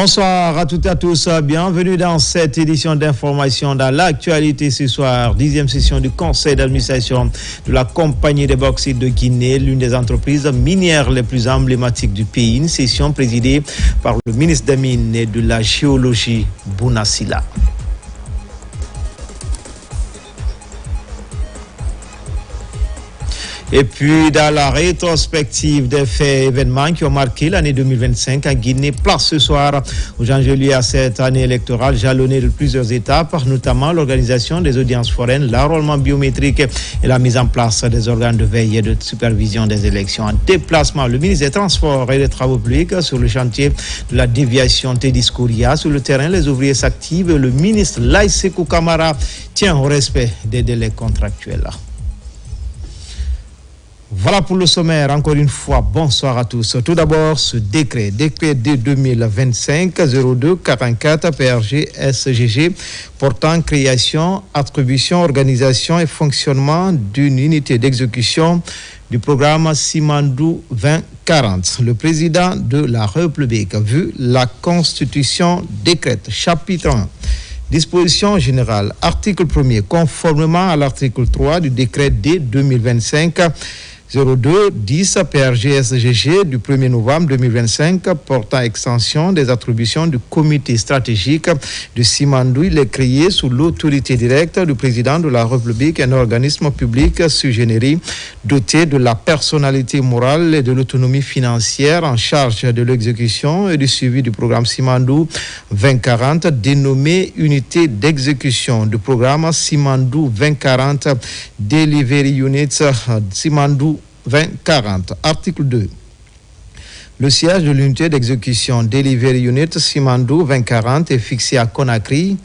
Bonsoir à toutes et à tous, bienvenue dans cette édition d'information dans l'actualité ce soir, 10e session du conseil d'administration de la compagnie des bauxites de Guinée, l'une des entreprises minières les plus emblématiques du pays, une session présidée par le ministre des Mines et de la Géologie, Bouna Sylla. Et puis, dans la rétrospective des faits et événements qui ont marqué l'année 2025 à Guinée, place ce soir aux enjeux à cette année électorale jalonnée de plusieurs étapes, notamment l'organisation des audiences foraines, l'enrôlement biométrique et la mise en place des organes de veille et de supervision des élections. En déplacement, le ministre des Transports et des Travaux publics sur le chantier de la déviation Tédis-Kouria. Sur le terrain, les ouvriers s'activent. Le ministre Laye Sékou Camara tient au respect des délais contractuels. Voilà pour le sommaire. Encore une fois, bonsoir à tous. Tout d'abord, ce décret D 2025-02-44 PRG SGG portant création, attribution, organisation et fonctionnement d'une unité d'exécution du programme Simandou 2040. Le président de la République, vu la Constitution, décrète chapitre 1. Disposition générale, article 1er, conformément à l'article 3 du décret D 2025-02-10 PRG-SGG du 1er novembre 2025 portant extension des attributions du comité stratégique de Simandou. Il est créé sous l'autorité directe du président de la République, un organisme public sui generis doté de la personnalité morale et de l'autonomie financière en charge de l'exécution et du suivi du programme Simandou 2040, dénommé unité d'exécution du programme Simandou 2040 Delivery Unit Simandou 2040. Article 2. Le siège de l'unité d'exécution Delivery Unit Simandou 2040 est fixé à Conakry.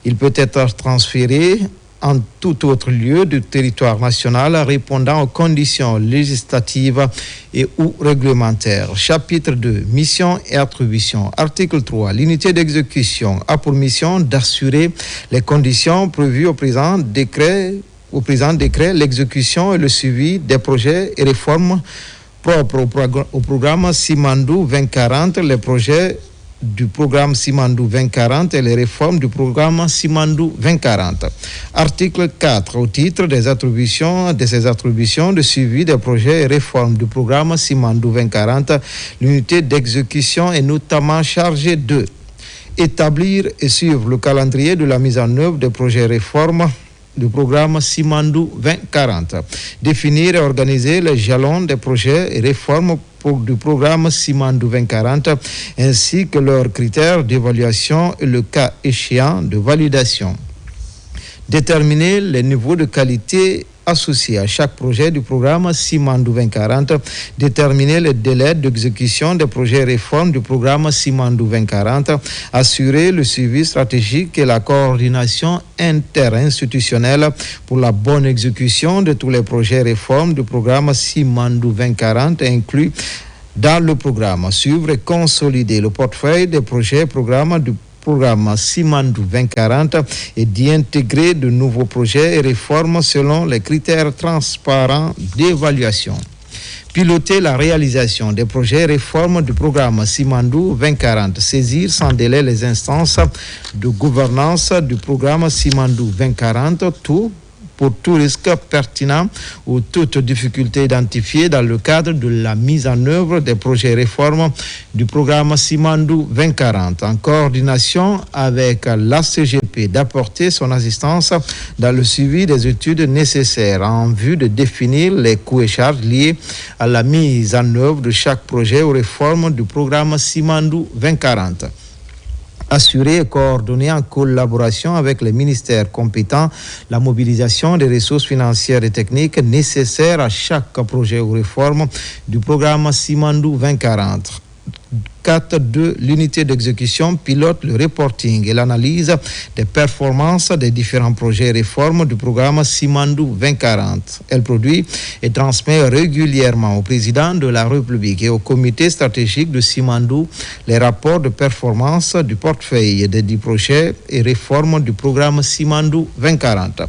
Il peut être transféré en tout autre lieu du territoire national répondant aux conditions législatives et ou réglementaires. Chapitre 2. Mission et attribution. Article 3. L'unité d'exécution a pour mission d'assurer les conditions prévues au présent décret, l'exécution et le suivi des projets et réformes propres au programme Simandou 2040, les projets du programme Simandou 2040 et les réformes du programme Simandou 2040. Article 4. Au titre des attributions, de ces attributions de suivi des projets et réformes du programme Simandou 2040, l'unité d'exécution est notamment chargée de établir et suivre le calendrier de la mise en œuvre des projets et réformes du programme Simandou 2040, définir et organiser les jalons des projets et réformes du programme Simandou 2040, ainsi que leurs critères d'évaluation et le cas échéant de validation. Déterminer les niveaux de qualité associés à chaque projet du programme Simandou 2040, déterminer les délais d'exécution des projets et réformes du programme Simandou 2040, assurer le suivi stratégique et la coordination interinstitutionnelle pour la bonne exécution de tous les projets et réformes du programme Simandou 2040 inclus dans le programme, suivre et consolider le portefeuille des projets et programmes du programme Simandou 2040 et d'y intégrer de nouveaux projets et réformes selon les critères transparents d'évaluation. Piloter la réalisation des projets et réformes du programme Simandou 2040. Saisir sans délai les instances de gouvernance du programme Simandou 2040, pour tout risque pertinent ou toute difficulté identifiée dans le cadre de la mise en œuvre des projets et réformes du programme Simandou 2040, en coordination avec la CGP, d'apporter son assistance dans le suivi des études nécessaires en vue de définir les coûts et charges liés à la mise en œuvre de chaque projet ou réforme du programme Simandou 2040. Assurer et coordonner en collaboration avec les ministères compétents la mobilisation des ressources financières et techniques nécessaires à chaque projet ou réforme du programme Simandou 2040. 4.2. L'unité d'exécution pilote le reporting et l'analyse des performances des différents projets et réformes du programme Simandou 2040. Elle produit et transmet régulièrement au président de la République et au comité stratégique de Simandou les rapports de performance du portefeuille des 10 projets et réformes du programme Simandou 2040.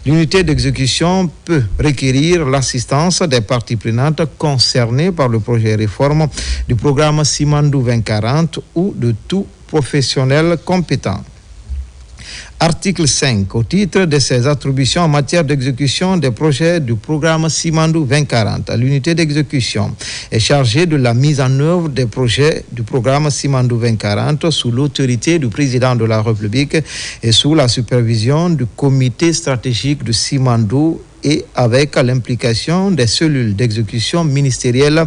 L'unité d'exécution peut requérir l'assistance des parties prenantes concernées par le projet et réforme du programme Simandou 2040 ou de tout professionnels compétents. Article 5. Au titre de ses attributions en matière d'exécution des projets du programme Simandou 2040, l'unité d'exécution est chargée de la mise en œuvre des projets du programme Simandou 2040 sous l'autorité du président de la République et sous la supervision du comité stratégique de Simandou et avec l'implication des cellules d'exécution ministérielle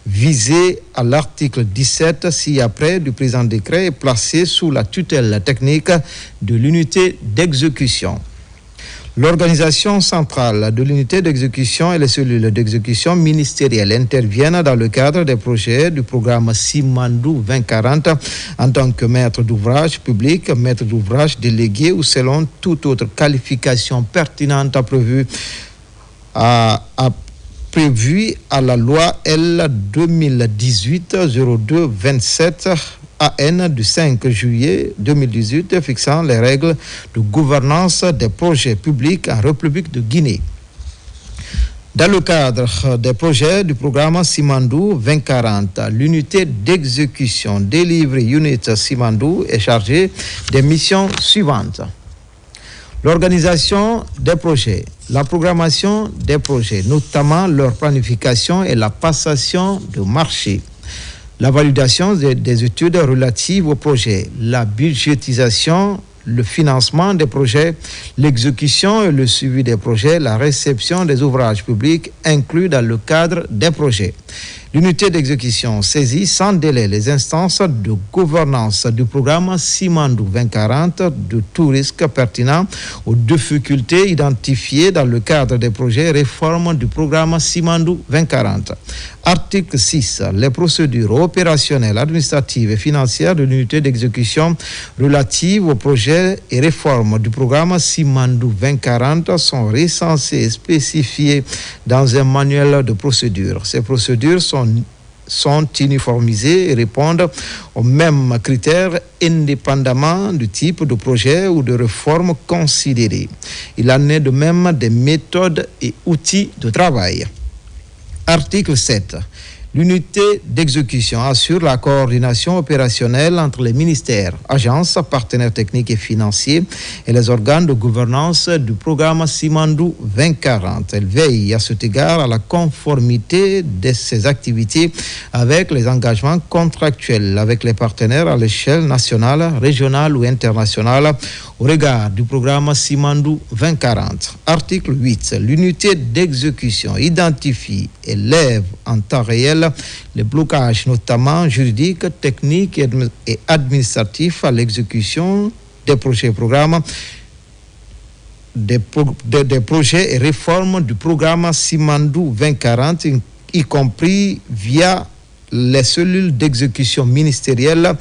visées à l'article 17 ci-après du présent décret et placées sous la tutelle technique de l'unité d'exécution. L'organisation centrale de l'unité d'exécution et les cellules d'exécution ministérielles interviennent dans le cadre des projets du programme Simandou 2040 en tant que maître d'ouvrage public, maître d'ouvrage délégué ou selon toute autre qualification pertinente prévue à la loi L 2018-02-27 AN du 5 juillet 2018 fixant les règles de gouvernance des projets publics en République de Guinée. Dans le cadre des projets du programme Simandou 2040, l'unité d'exécution Delivery Unit Simandou est chargée des missions suivantes. L'organisation des projets, la programmation des projets, notamment leur planification et la passation de marché. La validation des études relatives au projet, la budgétisation, le financement des projets, l'exécution et le suivi des projets, la réception des ouvrages publics inclus dans le cadre des projets. L'unité d'exécution saisit sans délai les instances de gouvernance du programme Simandou 2040 de tout risque pertinent aux difficultés identifiées dans le cadre des projets réforme du programme Simandou 2040. Article 6. Les procédures opérationnelles, administratives et financières de l'unité d'exécution relatives aux projets et réformes du programme Simandou 2040 sont recensées et spécifiées dans un manuel de procédures. Ces procédures sont uniformisées et répondent aux mêmes critères indépendamment du type de projet ou de réforme considéré. Il en est de même des méthodes et outils de travail. Article 7. L'unité d'exécution assure la coordination opérationnelle entre les ministères, agences, partenaires techniques et financiers et les organes de gouvernance du programme Simandou 2040. Elle veille à cet égard à la conformité de ses activités avec les engagements contractuels avec les partenaires à l'échelle nationale, régionale ou internationale au regard du programme Simandou 2040. Article 8. L'unité d'exécution identifie et lève en temps réel les blocages, notamment juridiques, techniques et administratifs à l'exécution des projets et programmes, des projets et réformes du programme Simandou 2040, y compris via les cellules d'exécution ministérielles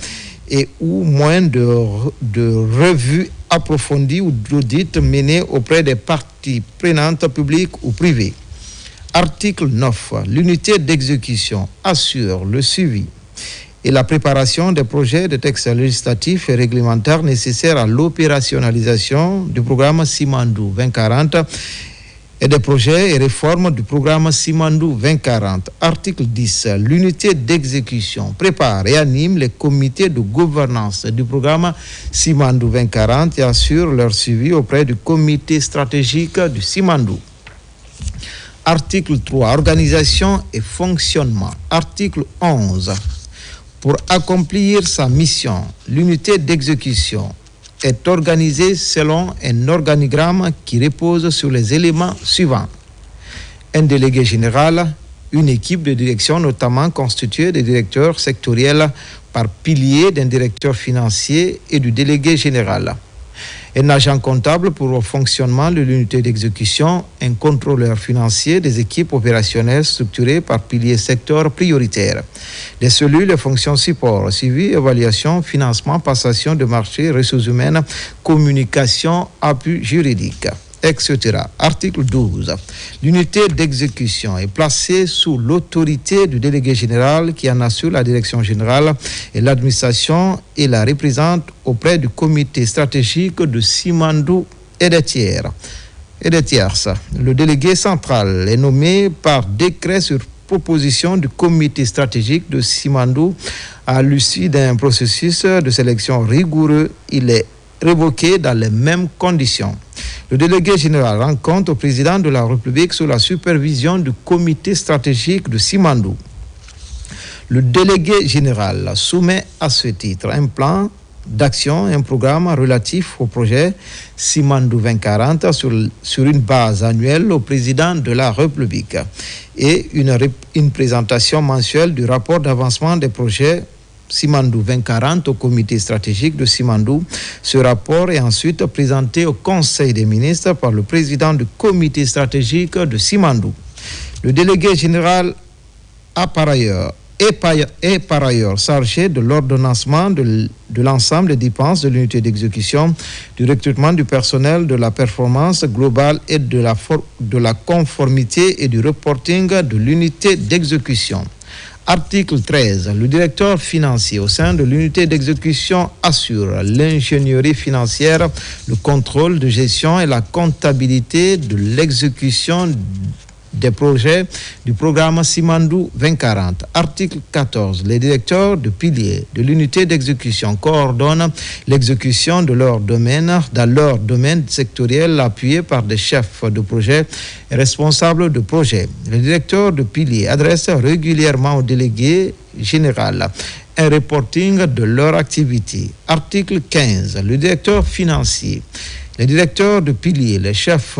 et ou moins de revues approfondies ou d'audits menés auprès des parties prenantes publiques ou privées. Article 9. L'unité d'exécution assure le suivi et la préparation des projets de textes législatifs et réglementaires nécessaires à l'opérationnalisation du programme Simandou 2040 et des projets et réformes du programme Simandou 2040. Article 10. L'unité d'exécution prépare et anime les comités de gouvernance du programme Simandou 2040 et assure leur suivi auprès du comité stratégique du Simandou. Article 3. Organisation et fonctionnement. Article 11. Pour accomplir sa mission, l'unité d'exécution est organisée selon un organigramme qui repose sur les éléments suivants. Un délégué général, une équipe de direction notamment constituée des directeurs sectoriels par pilier d'un directeur financier et du délégué général. Un agent comptable pour le fonctionnement de l'unité d'exécution, un contrôleur financier des équipes opérationnelles structurées par piliers secteurs prioritaires, des cellules et fonctions support, suivi, évaluation, financement, passation de marché, ressources humaines, communication, appui juridique, etc. Article 12. L'unité d'exécution est placée sous l'autorité du délégué général qui en assure la direction générale et l'administration et la représente auprès du comité stratégique de Simandou et des tiers. Le délégué central est nommé par décret sur propositions du comité stratégique de Simandou à l'issue d'un processus de sélection rigoureux. Il est révoqué dans les mêmes conditions. Le délégué général rend compte au président de la République sous la supervision du comité stratégique de Simandou. Le délégué général soumet à ce titre un plan d'action, un programme relatif au projet Simandou 2040 sur une base annuelle au président de la République et une présentation mensuelle du rapport d'avancement des projets Simandou 2040 au comité stratégique de Simandou. Ce rapport est ensuite présenté au Conseil des ministres par le président du comité stratégique de Simandou. Le délégué général est par ailleurs chargé de l'ordonnancement de l'ensemble des dépenses de l'unité d'exécution, du recrutement du personnel, de la performance globale et de la conformité et du reporting de l'unité d'exécution. Article 13. Le directeur financier au sein de l'unité d'exécution assure l'ingénierie financière, le contrôle de gestion et la comptabilité de l'exécution des projets du programme Simandou 2040. Article 14. Les directeurs de piliers de l'unité d'exécution coordonnent l'exécution de leur domaine dans leur domaine sectoriel appuyé par des chefs de projet et responsables de projet. Les directeurs de piliers adressent régulièrement au délégué général un reporting de leur activité. Article 15. Le directeur financier, les directeurs de piliers, les chefs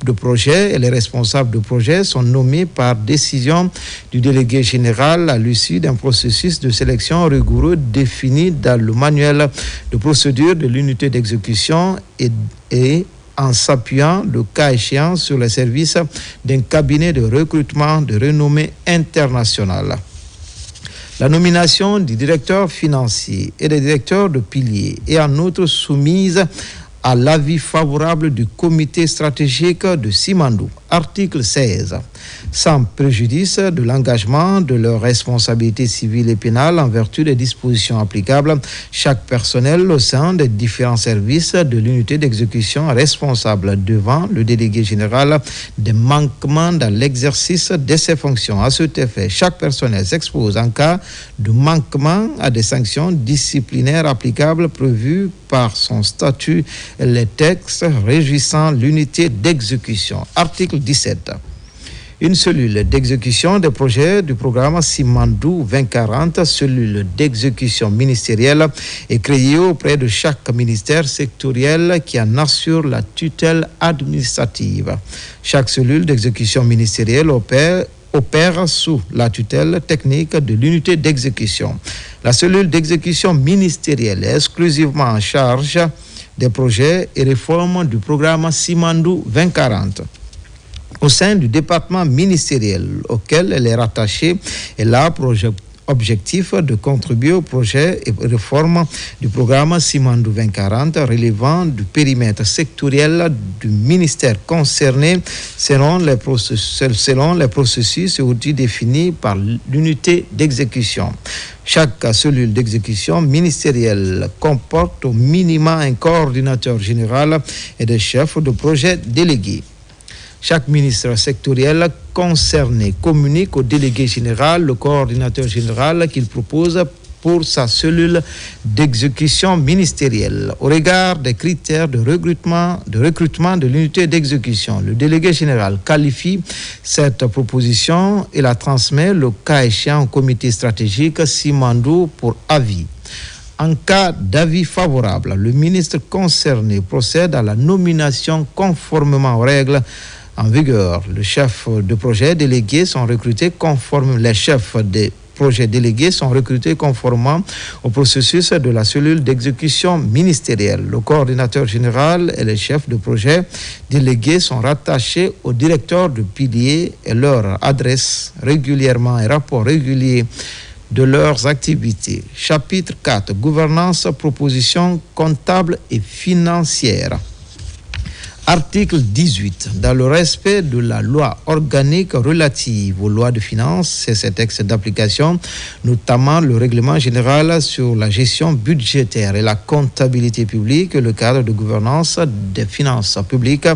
de projet et les responsables de projet sont nommés par décision du délégué général à l'issue d'un processus de sélection rigoureux défini dans le manuel de procédure de l'unité d'exécution et en s'appuyant, le cas échéant, sur les services d'un cabinet de recrutement de renommée internationale. La nomination du directeur financier et des directeurs de piliers est en outre soumise à l'avis favorable du comité stratégique de Simandou. Article 16. Sans préjudice de l'engagement de leurs responsabilités civiles et pénales en vertu des dispositions applicables, chaque personnel au sein des différents services de l'unité d'exécution est responsable devant le délégué général des manquements dans l'exercice de ses fonctions. À cet effet, chaque personnel s'expose en cas de manquement à des sanctions disciplinaires applicables prévues par son statut et les textes régissant l'unité d'exécution. Article 17. Une cellule d'exécution des projets du programme Simandou 2040, cellule d'exécution ministérielle, est créée auprès de chaque ministère sectoriel qui en assure la tutelle administrative. Chaque cellule d'exécution ministérielle opère sous la tutelle technique de l'unité d'exécution. La cellule d'exécution ministérielle est exclusivement en charge des projets et réformes du programme Simandou 2040. Au sein du département ministériel auquel elle est rattachée, elle a pour objectif de contribuer au projet et réforme du programme Simandou 2040 relevant du périmètre sectoriel du ministère concerné selon les processus et outils définis par l'unité d'exécution. Chaque cellule d'exécution ministérielle comporte au minimum un coordinateur général et des chefs de projet délégués. Chaque ministre sectoriel concerné communique au délégué général le coordinateur général qu'il propose pour sa cellule d'exécution ministérielle. Au regard des critères de recrutement de l'unité d'exécution, le délégué général qualifie cette proposition et la transmet le cas échéant au comité stratégique Simandou pour avis. En cas d'avis favorable, le ministre concerné procède à la nomination conformément aux règles en vigueur. Les chefs de projet délégués sont recrutés conformément au processus de la cellule d'exécution ministérielle. Le coordinateur général et les chefs de projet délégués sont rattachés au directeur de pilier et leur adresse régulièrement un rapport régulier de leurs activités. Chapitre 4. Gouvernance, propositions comptables et financières. Article 18. Dans le respect de la loi organique relative aux lois de finances et ses textes d'application, notamment le règlement général sur la gestion budgétaire et la comptabilité publique, le cadre de gouvernance des finances publiques,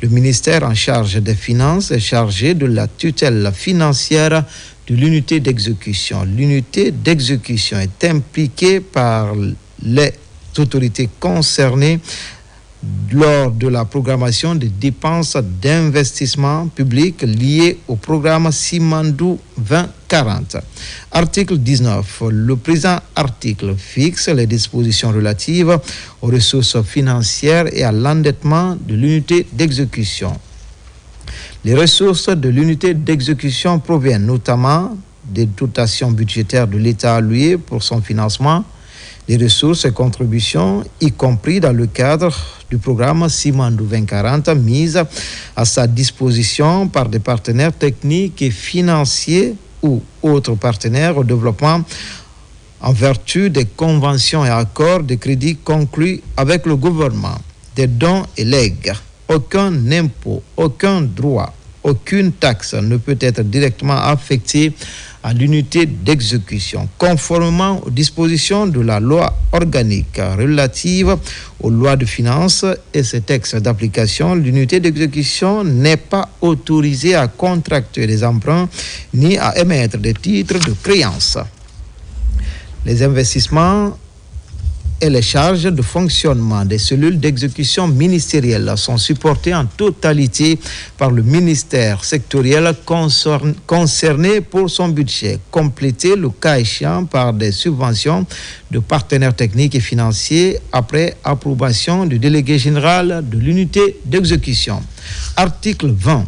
le ministère en charge des finances est chargé de la tutelle financière de l'unité d'exécution. L'unité d'exécution est impliquée par les autorités concernées lors de la programmation des dépenses d'investissement public liées au programme Simandou 2040. Article 19. Le présent article fixe les dispositions relatives aux ressources financières et à l'endettement de l'unité d'exécution. Les ressources de l'unité d'exécution proviennent notamment des dotations budgétaires de l'État allouées pour son financement, des ressources et contributions, y compris dans le cadre du programme Simandou 2040, mises à sa disposition par des partenaires techniques et financiers ou autres partenaires au développement en vertu des conventions et accords de crédit conclus avec le gouvernement, des dons et legs. Aucun impôt, aucun droit, aucune taxe ne peut être directement affecté à l'unité d'exécution. Conformément aux dispositions de la loi organique relative aux lois de finances et ses textes d'application, l'unité d'exécution n'est pas autorisée à contracter des emprunts ni à émettre des titres de créance. Les investissements et les charges de fonctionnement des cellules d'exécution ministérielles sont supportées en totalité par le ministère sectoriel concerné pour son budget, complété le cas échéant par des subventions de partenaires techniques et financiers après approbation du délégué général de l'unité d'exécution. Article 20.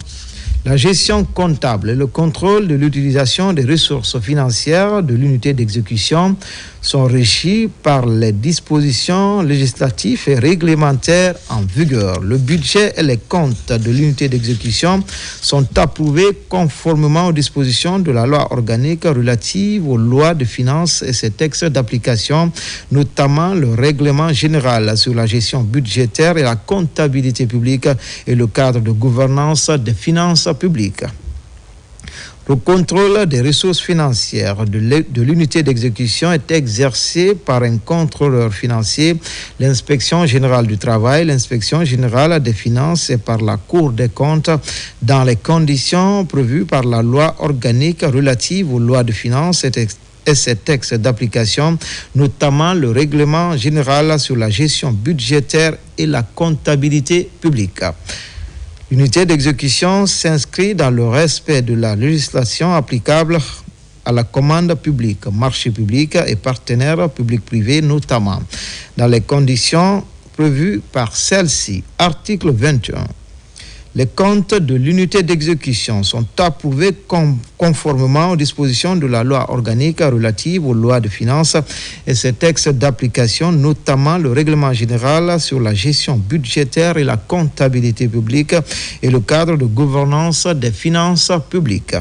La gestion comptable et le contrôle de l'utilisation des ressources financières de l'unité d'exécution sont régis par les dispositions législatives et réglementaires en vigueur. Le budget et les comptes de l'unité d'exécution sont approuvés conformément aux dispositions de la loi organique relative aux lois de finances et ses textes d'application, notamment le règlement général sur la gestion budgétaire et la comptabilité publique et le cadre de gouvernance des finances publiques. Le contrôle des ressources financières de l'unité d'exécution est exercé par un contrôleur financier, l'inspection générale du travail, l'inspection générale des finances et par la Cour des comptes dans les conditions prévues par la loi organique relative aux lois de finances et ses textes d'application, notamment le règlement général sur la gestion budgétaire et la comptabilité publique. L'unité d'exécution s'inscrit dans le respect de la législation applicable à la commande publique, marché public et partenaires publics-privés notamment, dans les conditions prévues par celle-ci. Article 21. Les comptes de l'unité d'exécution sont approuvés conformément aux dispositions de la loi organique relative aux lois de finances et ses textes d'application, notamment le règlement général sur la gestion budgétaire et la comptabilité publique et le cadre de gouvernance des finances publiques.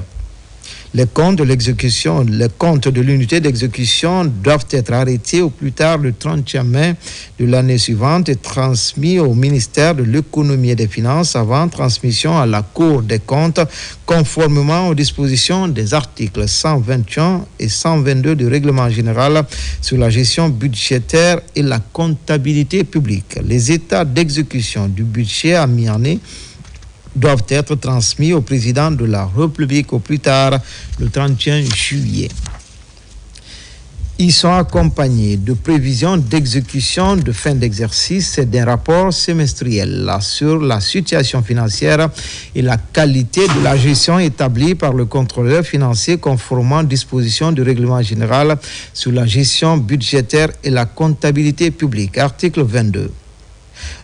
Les comptes de l'unité d'exécution doivent être arrêtés au plus tard le 31 mai de l'année suivante et transmis au ministère de l'économie et des finances avant transmission à la Cour des comptes, conformément aux dispositions des articles 121 et 122 du règlement général sur la gestion budgétaire et la comptabilité publique. Les états d'exécution du budget à mi-année doivent être transmis au président de la République au plus tard le 31 juillet. Ils sont accompagnés de prévisions d'exécution de fin d'exercice et d'un rapport semestriel sur la situation financière et la qualité de la gestion établie par le contrôleur financier conformément aux dispositions du règlement général sur la gestion budgétaire et la comptabilité publique. Article 22.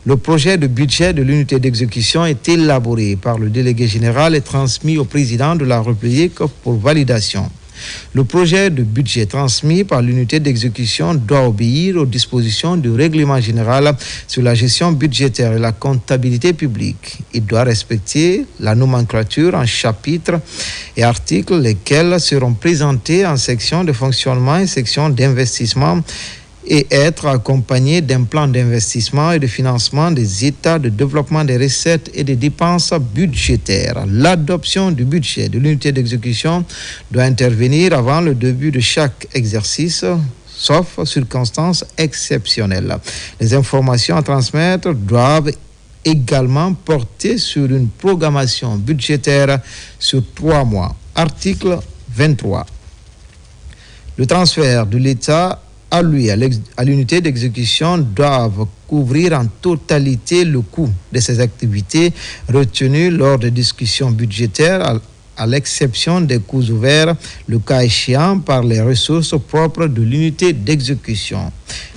Le projet de budget de l'unité d'exécution est élaboré par le délégué général et transmis au président de la République pour validation. Le projet de budget transmis par l'unité d'exécution doit obéir aux dispositions du règlement général sur la gestion budgétaire et la comptabilité publique. Il doit respecter la nomenclature en chapitres et articles, lesquels seront présentés en section de fonctionnement et section d'investissement et être accompagné d'un plan d'investissement et de financement des états de développement des recettes et des dépenses budgétaires. L'adoption du budget de l'unité d'exécution doit intervenir avant le début de chaque exercice, sauf circonstances exceptionnelles. Les informations à transmettre doivent également porter sur une programmation budgétaire sur 3 mois. Article 23. Le transfert de l'État à l'unité d'exécution doivent couvrir en totalité le coût de ces activités retenues lors des discussions budgétaires, à l'exception des coûts ouverts, le cas échéant, par les ressources propres de l'unité d'exécution.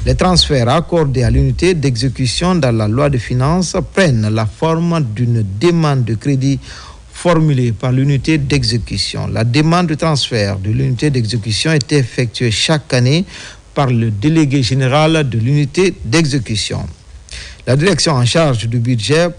Les transferts accordés à l'unité d'exécution dans la loi de finances prennent la forme d'une demande de crédit formulée par l'unité d'exécution. La demande de transfert de l'unité d'exécution est effectuée chaque année par le délégué général de l'unité d'exécution. La direction en charge du budget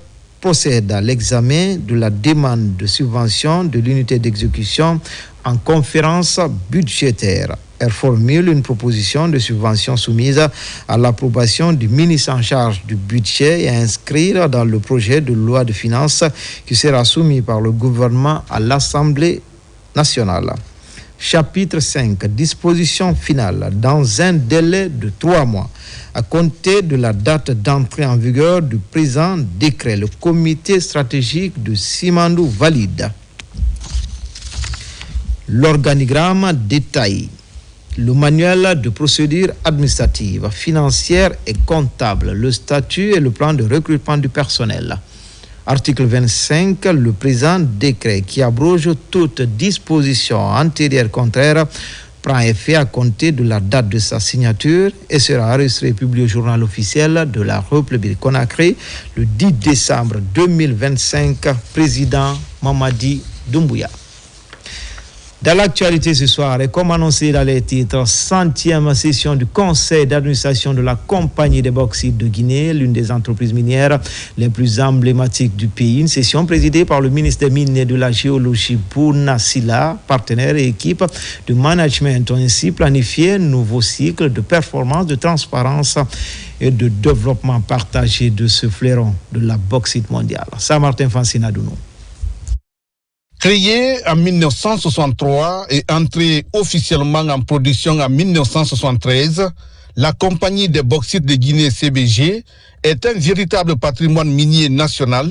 procède à l'examen de la demande de subvention de l'unité d'exécution en conférence budgétaire. Elle formule une proposition de subvention soumise à l'approbation du ministre en charge du budget et à inscrire dans le projet de loi de finances qui sera soumis par le gouvernement à l'Assemblée nationale. Chapitre 5. Disposition finale. Dans un délai de 3 mois, à compter de la date d'entrée en vigueur du présent décret, le comité stratégique de Simandou valide l'organigramme détaillé, le manuel de procédure administrative, financière et comptable, le statut et le plan de recrutement du personnel. Article 25, le présent décret qui abroge toute disposition antérieure contraire prend effet à compter de la date de sa signature et sera enregistré et publié au journal officiel de la République Conakry le 10 décembre 2025. Président Mamadi Doumbouya. Dans l'actualité ce soir, et comme annoncé dans les titres, 100e session du conseil d'administration de la Compagnie des bauxites de Guinée, l'une des entreprises minières les plus emblématiques du pays. Une session présidée par le ministre des Mines et de la Géologie, Bouna Silla, partenaires et équipe de management ont ainsi planifié un nouveau cycle de performance, de transparence et de développement partagé de ce fleuron de la bauxite mondiale. Saint-Martin Francina Dounou. Créée en 1963 et entrée officiellement en production en 1973, la Compagnie des bauxites de Guinée CBG est un véritable patrimoine minier national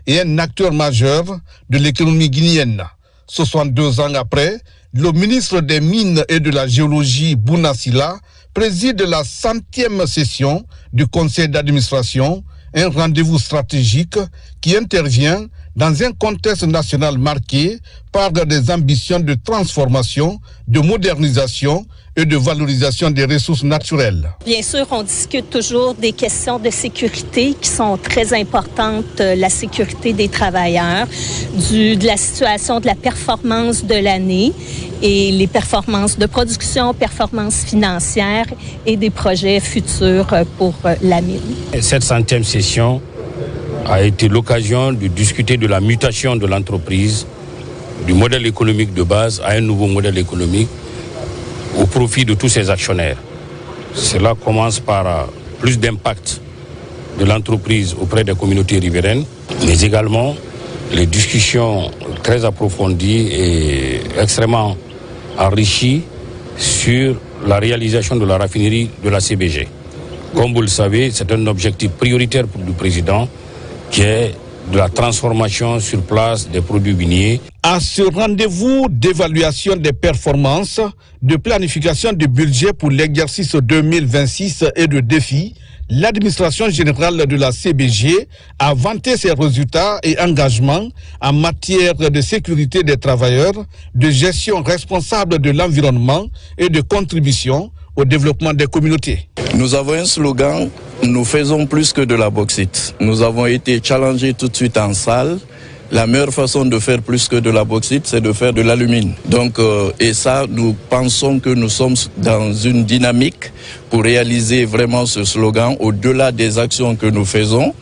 et un acteur majeur de l'économie guinéenne. 62 ans après, le ministre des Mines et de la Géologie, Bouna Silla, préside la 100e session du conseil d'administration, un rendez-vous stratégique qui intervient dans un contexte national marqué par des ambitions de transformation, de modernisation et de valorisation des ressources naturelles. Bien sûr, on discute toujours des questions de sécurité qui sont très importantes, la sécurité des travailleurs, de la situation de la performance de l'année et les performances de production, performances financières et des projets futurs pour la mine. Cette 100e session a été l'occasion de discuter de la mutation de l'entreprise, du modèle économique de base à un nouveau modèle économique au profit de tous ses actionnaires. Cela commence par plus d'impact de l'entreprise auprès des communautés riveraines, mais également les discussions très approfondies et extrêmement enrichies sur la réalisation de la raffinerie de la CBG. Comme vous le savez, c'est un objectif prioritaire pour le président qui est de la transformation sur place des produits miniers. À ce rendez-vous d'évaluation des performances, de planification du budget pour l'exercice 2026 et de défis, l'administration générale de la CBG a vanté ses résultats et engagements en matière de sécurité des travailleurs, de gestion responsable de l'environnement et de contribution au développement des communautés. Nous avons un slogan, nous faisons plus que de la bauxite. Nous avons été challengés tout de suite en salle. La meilleure façon de faire plus que de la bauxite, c'est de faire de l'alumine. Donc, et ça, nous pensons que nous sommes dans une dynamique pour réaliser vraiment ce slogan au-delà des actions que nous faisons.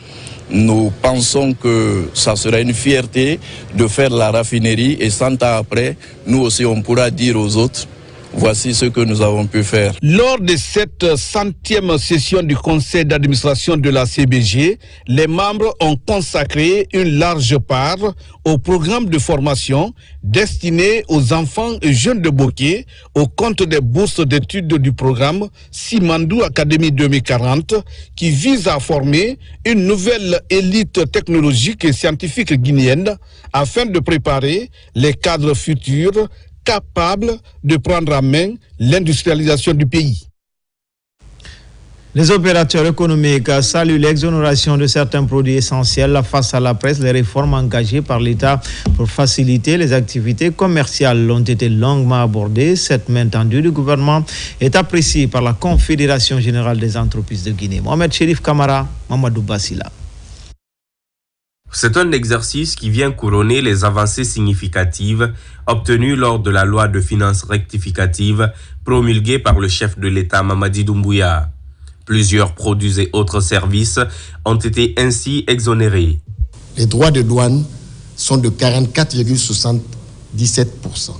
Nous pensons que ça sera une fierté de faire la raffinerie et 100 ans après, nous aussi, on pourra dire aux autres Voici ce que nous avons pu faire. Lors de cette 100e session du conseil d'administration de la CBG, les membres ont consacré une large part au programme de formation destiné aux enfants et jeunes de Boké au compte des bourses d'études du programme Simandou Académie 2040 qui vise à former une nouvelle élite technologique et scientifique guinéenne afin de préparer les cadres futurs capables de prendre en main l'industrialisation du pays. Les opérateurs économiques saluent l'exonération de certains produits essentiels face à la presse. Les réformes engagées par l'État pour faciliter les activités commerciales ont été longuement abordées. Cette main tendue du gouvernement est appréciée par la Confédération générale des entreprises de Guinée. Mohamed Chérif Kamara, Mamadou Bassila. C'est un exercice qui vient couronner les avancées significatives obtenues lors de la loi de finances rectificative promulguée par le chef de l'État Mamadi Doumbouya. Plusieurs produits et autres services ont été ainsi exonérés. Les droits de douane sont de 44,77%.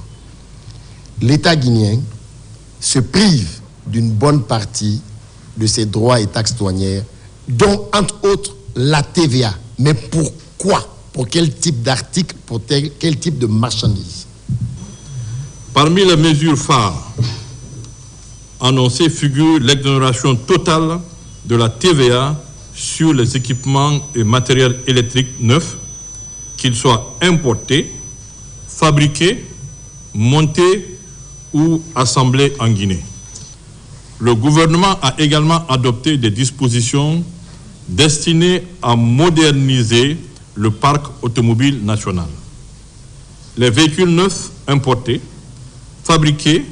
L'État guinéen se prive d'une bonne partie de ses droits et taxes douanières, dont entre autres la TVA. Mais pourquoi? Pour quel type d'article? Pour quel type de marchandises? Parmi les mesures phares annoncées figure l'exonération totale de la TVA sur les équipements et matériels électriques neufs, qu'ils soient importés, fabriqués, montés ou assemblés en Guinée. Le gouvernement a également adopté des dispositions destiné à moderniser le parc automobile national. Les véhicules neufs importés, fabriqués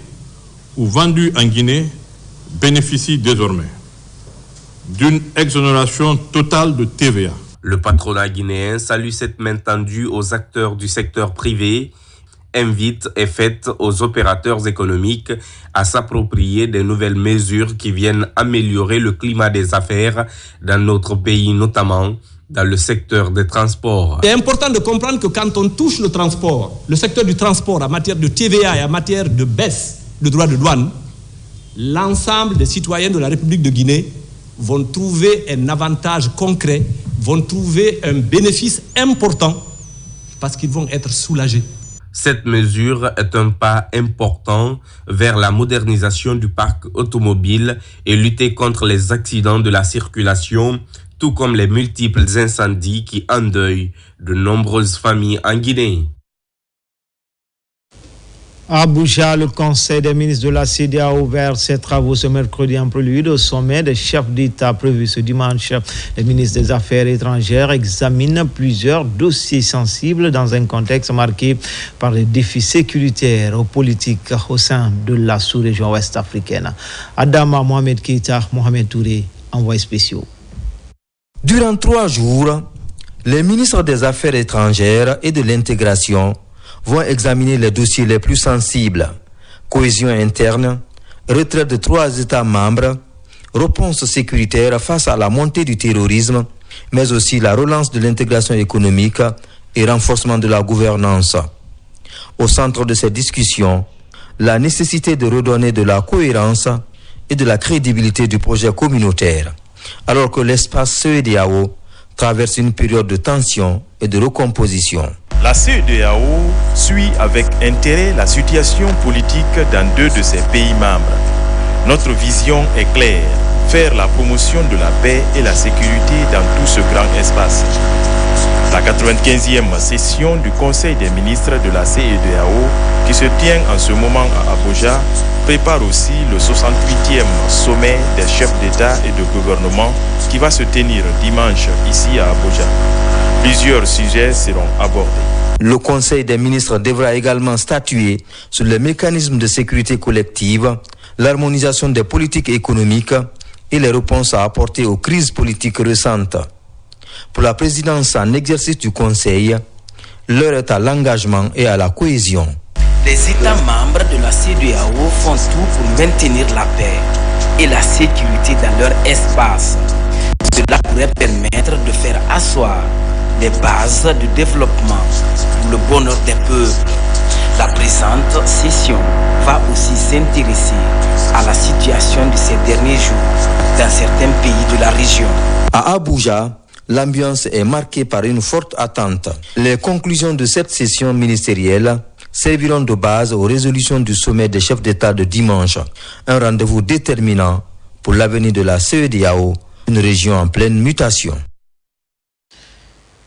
ou vendus en Guinée bénéficient désormais d'une exonération totale de TVA. Le patronat guinéen salue cette main tendue aux acteurs du secteur privé, invite et fait aux opérateurs économiques à s'approprier des nouvelles mesures qui viennent améliorer le climat des affaires dans notre pays, notamment dans le secteur des transports. C'est important de comprendre que quand on touche le transport, le secteur du transport en matière de TVA et en matière de baisse de droits de douane, l'ensemble des citoyens de la République de Guinée vont trouver un avantage concret, vont trouver un bénéfice important parce qu'ils vont être soulagés. Cette mesure est un pas important vers la modernisation du parc automobile et lutter contre les accidents de la circulation, tout comme les multiples incendies qui endeuillent de nombreuses familles en Guinée. À Abuja, le Conseil des ministres de la CEDEAO a ouvert ses travaux ce mercredi en prélude au sommet des chefs d'État prévu ce dimanche. Les ministres des Affaires étrangères examinent plusieurs dossiers sensibles dans un contexte marqué par les défis sécuritaires et politiques au sein de la sous-région ouest africaine. Adama Mohamed Keita, Mohamed Touré, envoyés spéciaux. Durant 3 jours, les ministres des Affaires étrangères et de l'intégration vont examiner les dossiers les plus sensibles: cohésion interne, retraite de 3 États membres, réponse sécuritaire face à la montée du terrorisme, mais aussi la relance de l'intégration économique et renforcement de la gouvernance. Au centre de ces discussions, la nécessité de redonner de la cohérence et de la crédibilité du projet communautaire, alors que l'espace CEDEAO traverse une période de tension et de recomposition. La CEDEAO suit avec intérêt la situation politique dans 2 de ses pays membres. Notre vision est claire: faire la promotion de la paix et la sécurité dans tout ce grand espace. La 95e session du Conseil des ministres de la CEDEAO, qui se tient en ce moment à Abuja, prépare aussi le 68e sommet des chefs d'État et de gouvernement qui va se tenir dimanche ici à Abuja. Plusieurs sujets seront abordés. Le Conseil des ministres devra également statuer sur les mécanismes de sécurité collective, l'harmonisation des politiques économiques et les réponses à apporter aux crises politiques récentes. Pour la présidence en exercice du Conseil, l'heure est à l'engagement et à la cohésion. Les États membres de la CEDEAO font tout pour maintenir la paix et la sécurité dans leur espace. Cela pourrait permettre de faire asseoir des bases de développement pour le bonheur des peuples. La présente session va aussi s'intéresser à la situation de ces derniers jours dans certains pays de la région. À Abuja, l'ambiance est marquée par une forte attente. Les conclusions de cette session ministérielle serviront de base aux résolutions du sommet des chefs d'État de dimanche. Un rendez-vous déterminant pour l'avenir de la CEDEAO, une région en pleine mutation.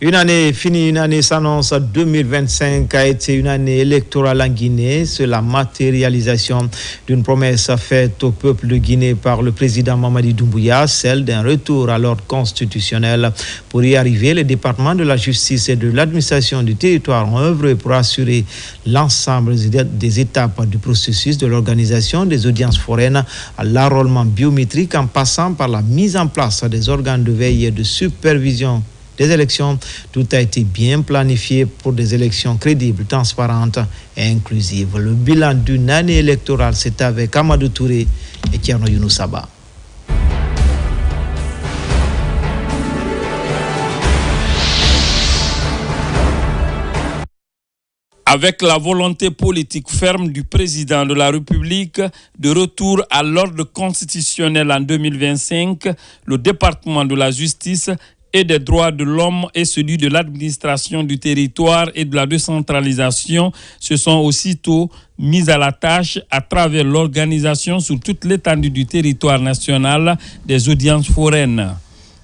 Une année finie, une année s'annonce. 2025 a été une année électorale en Guinée. C'est la matérialisation d'une promesse faite au peuple de Guinée par le président Mamadi Doumbouya, celle d'un retour à l'ordre constitutionnel. Pour y arriver, le département de la justice et de l'administration du territoire ont œuvré pour assurer l'ensemble des étapes du processus de l'organisation des audiences foraines à l'enrôlement biométrique en passant par la mise en place des organes de veille et de supervision des élections. Tout a été bien planifié pour des élections crédibles, transparentes et inclusives. Le bilan d'une année électorale, c'est avec Amadou Touré et Tierno Younoussaba. Avec la volonté politique ferme du président de la République de retour à l'ordre constitutionnel en 2025, le département de la justice et des droits de l'homme et celui de l'administration du territoire et de la décentralisation se sont aussitôt mis à la tâche à travers l'organisation sur toute l'étendue du territoire national des audiences foraines.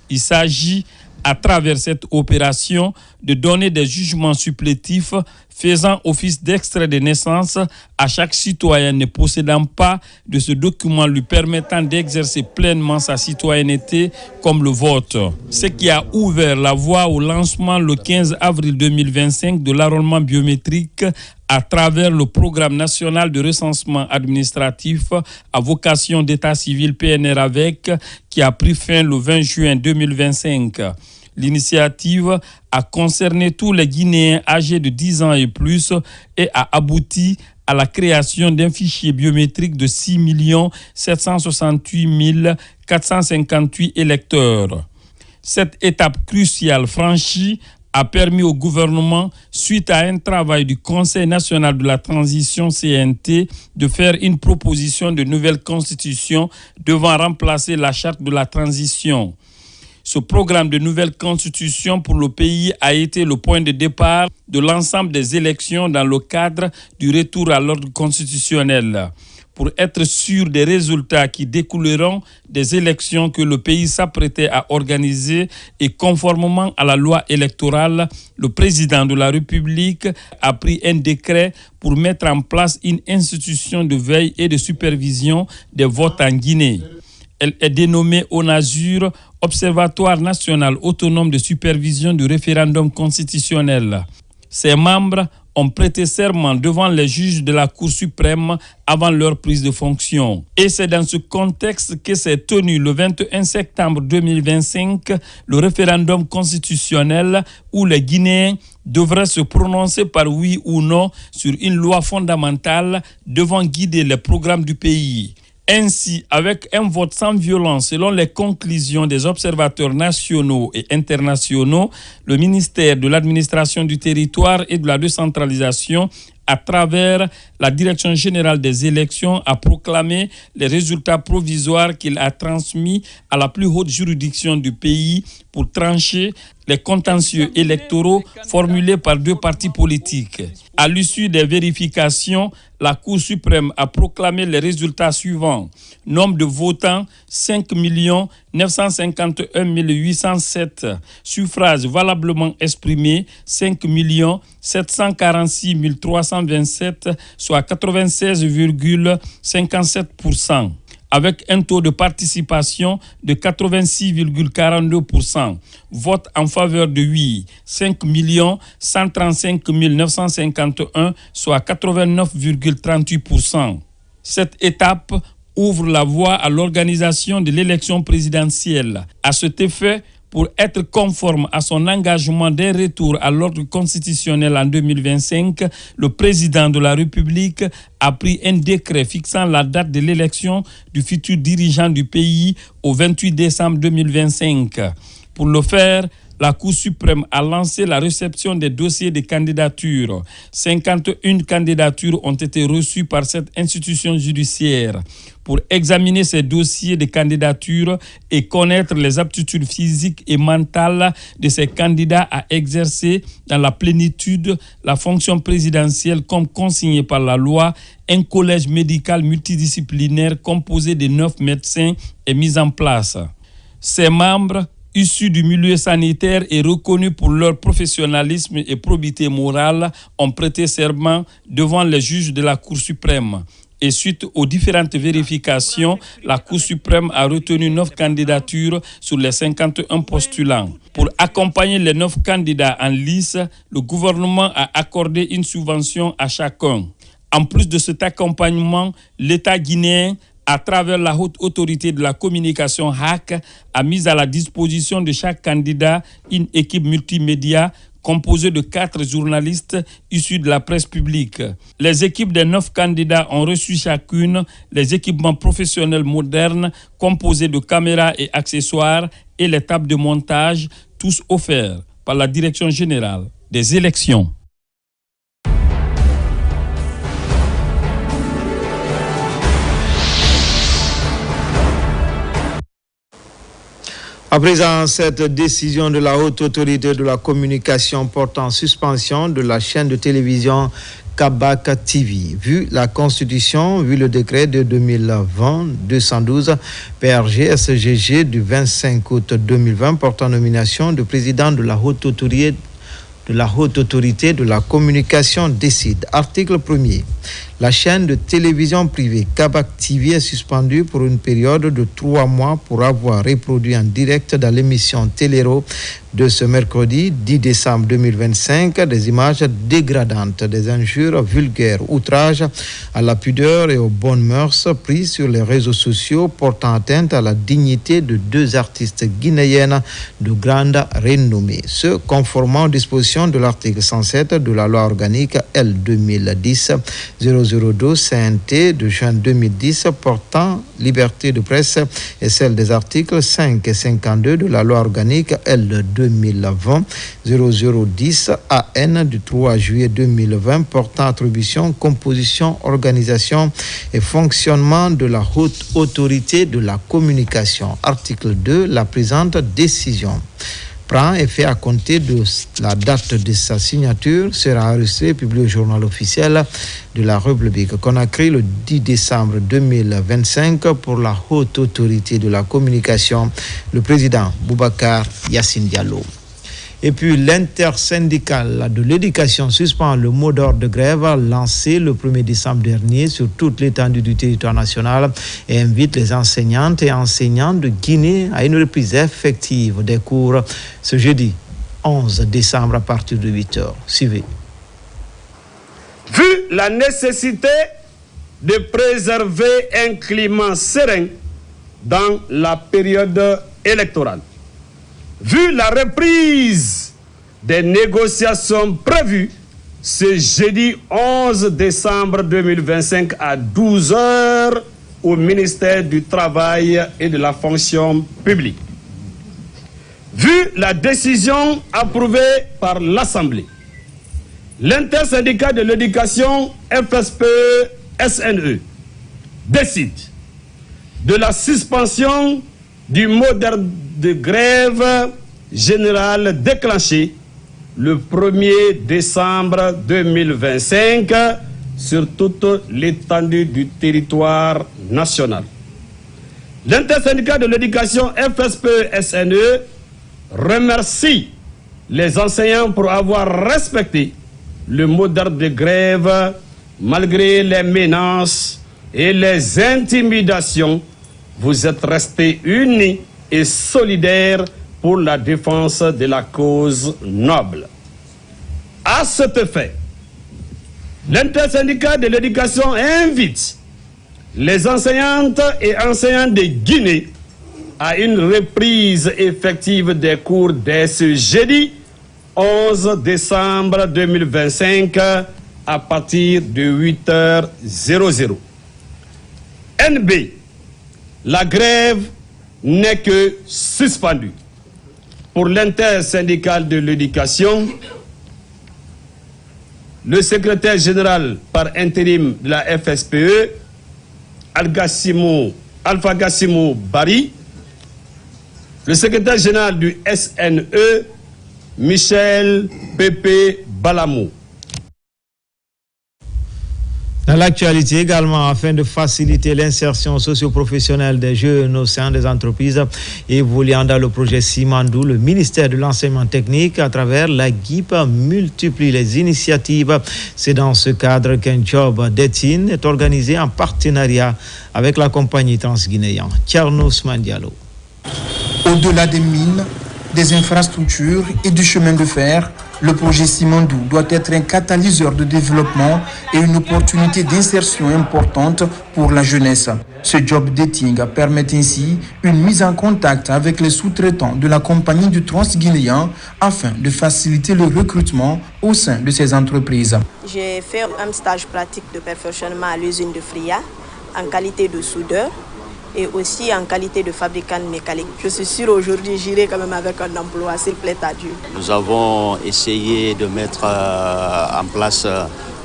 Il s'agit à travers cette opération de donner des jugements supplétifs faisant office d'extrait de naissance à chaque citoyen ne possédant pas de ce document lui permettant d'exercer pleinement sa citoyenneté comme le vote. Ce qui a ouvert la voie au lancement le 15 avril 2025 de l'enrôlement biométrique à travers le programme national de recensement administratif à vocation d'état civil PNR avec qui a pris fin le 20 juin 2025. L'initiative a concerné tous les Guinéens âgés de 10 ans et plus et a abouti à la création d'un fichier biométrique de 6 768 458 électeurs. Cette étape cruciale franchie a permis au gouvernement, suite à un travail du Conseil national de la transition CNT, de faire une proposition de nouvelle constitution devant remplacer la charte de la transition. Ce programme de nouvelle constitution pour le pays a été le point de départ de l'ensemble des élections dans le cadre du retour à l'ordre constitutionnel. Pour être sûr des résultats qui découleront des élections que le pays s'apprêtait à organiser et conformément à la loi électorale, le président de la République a pris un décret pour mettre en place une institution de veille et de supervision des votes en Guinée. Elle est dénommée ONASUR, Observatoire national autonome de supervision du référendum constitutionnel. Ses membres ont prêté serment devant les juges de la Cour suprême avant leur prise de fonction. Et c'est dans ce contexte que s'est tenu le 21 septembre 2025 le référendum constitutionnel où les Guinéens devraient se prononcer par oui ou non sur une loi fondamentale devant guider les programmes du pays. Ainsi, avec un vote sans violence selon les conclusions des observateurs nationaux et internationaux, le ministère de l'administration du territoire et de la décentralisation, à travers la Direction générale des élections, a proclamé les résultats provisoires qu'il a transmis à la plus haute juridiction du pays pour trancher les contentieux électoraux formulés par deux partis politiques. À l'issue des vérifications, la Cour suprême a proclamé les résultats suivants. Nombre de votants, 5 951 807. Suffrages valablement exprimés, 5 746 327, soit 96,57%. Avec un taux de participation de 86,42%. Vote en faveur de oui, 5 135 951, soit 89,38%. Cette étape ouvre la voie à l'organisation de l'élection présidentielle. À cet effet, pour être conforme à son engagement d'un retour à l'ordre constitutionnel en 2025, le président de la République a pris un décret fixant la date de l'élection du futur dirigeant du pays au 28 décembre 2025. Pour le faire, la Cour suprême a lancé la réception des dossiers de candidature. 51 candidatures ont été reçues par cette institution judiciaire. Pour examiner ces dossiers de candidature et connaître les aptitudes physiques et mentales de ces candidats à exercer dans la plénitude la fonction présidentielle comme consigné par la loi, un collège médical multidisciplinaire composé de 9 médecins est mis en place. Ces membres, issus du milieu sanitaire et reconnus pour leur professionnalisme et probité morale, ont prêté serment devant les juges de la Cour suprême. Et suite aux différentes vérifications, la Cour suprême a retenu 9 candidatures sur les 51 postulants. Pour accompagner les 9 candidats en lice, le gouvernement a accordé une subvention à chacun. En plus de cet accompagnement, l'État guinéen, à travers la haute autorité de la communication HAC, a mis à la disposition de chaque candidat une équipe multimédia composée de 4 journalistes issus de la presse publique. Les équipes des 9 candidats ont reçu chacune les équipements professionnels modernes composés de caméras et accessoires et les tables de montage, tous offerts par la Direction générale des élections. À présent, cette décision de la haute autorité de la communication portant suspension de la chaîne de télévision Kabak TV. Vu la Constitution, vu le décret de 2020-212 PRG-SGG du 25 août 2020 portant nomination de président de la haute autorité de la communication décide. Article 1er. La chaîne de télévision privée Kabak TV est suspendue pour une période de 3 mois pour avoir reproduit en direct dans l'émission Téléro de ce mercredi 10 décembre 2025 des images dégradantes, des injures vulgaires, outrages à la pudeur et aux bonnes mœurs prises sur les réseaux sociaux portant atteinte à la dignité de 2 artistes guinéennes de grande renommée. Ce conformant aux dispositions de l'article 107 de la loi organique L 2010-002 CNT de juin 2010 portant liberté de presse et celle des articles 5 et 52 de la loi organique L 2020-0010 AN du 3 juillet 2020 portant attribution, composition, organisation et fonctionnement de la haute autorité de la communication. Article 2. La présente décision prend effet à compter de la date de sa signature, sera enregistrée et publiée au journal officiel de la République. Conakry le 10 décembre 2025 pour la haute autorité de la communication, le président Boubacar Yassine Diallo. Et puis l'intersyndicale de l'éducation suspend le mot d'ordre de grève lancé le 1er décembre dernier sur toute l'étendue du territoire national et invite les enseignantes et enseignants de Guinée à une reprise effective des cours ce jeudi 11 décembre à partir de 8h. Suivez. Vu la nécessité de préserver un climat serein dans la période électorale, vu la reprise des négociations prévues ce jeudi 11 décembre 2025 à 12h au ministère du Travail et de la Fonction publique, vu la décision approuvée par l'Assemblée, l'intersyndicat de l'éducation FSPE-SNE décide de la suspension du mot d'ordre de grève générale déclenché le 1er décembre 2025 sur toute l'étendue du territoire national. L'intersyndicat de l'éducation FSPE-SNE remercie les enseignants pour avoir respecté le mot d'ordre de grève malgré les menaces et les intimidations. Vous êtes restés unis et solidaires pour la défense de la cause noble. À cet effet, l'intersyndicat de l'éducation invite les enseignantes et enseignants de Guinée à une reprise effective des cours dès ce jeudi 11 décembre 2025 à partir de 8h00. NB, la grève n'est que suspendue. pour l'intersyndicale de l'éducation, le secrétaire général par intérim de la FSPE, Alpha Gassimo Bari, le secrétaire général du SNE, Michel Pépé Balamou. Dans l'actualité également, afin de faciliter l'insertion socio-professionnelle des jeunes au sein des entreprises évoluant dans le projet Simandou, le ministère de l'enseignement technique, à travers la GIP, multiplie les initiatives. C'est dans ce cadre qu'un job dating est organisé en partenariat avec la compagnie transguinéenne Thierno Ousmane Diallo. Au-delà des mines, des infrastructures et du chemin de fer, le projet Simandou doit être un catalyseur de développement et une opportunité d'insertion importante pour la jeunesse. Ce job dating permet ainsi une mise en contact avec les sous-traitants de la compagnie du transguinéen afin de faciliter le recrutement au sein de ces entreprises. J'ai fait un stage pratique de perfectionnement à l'usine de Fria en qualité de soudeur et aussi en qualité de fabricant mécanique. Je suis sûr aujourd'hui j'irai quand même avec un emploi, s'il plaît à Dieu. Nous avons essayé de mettre en place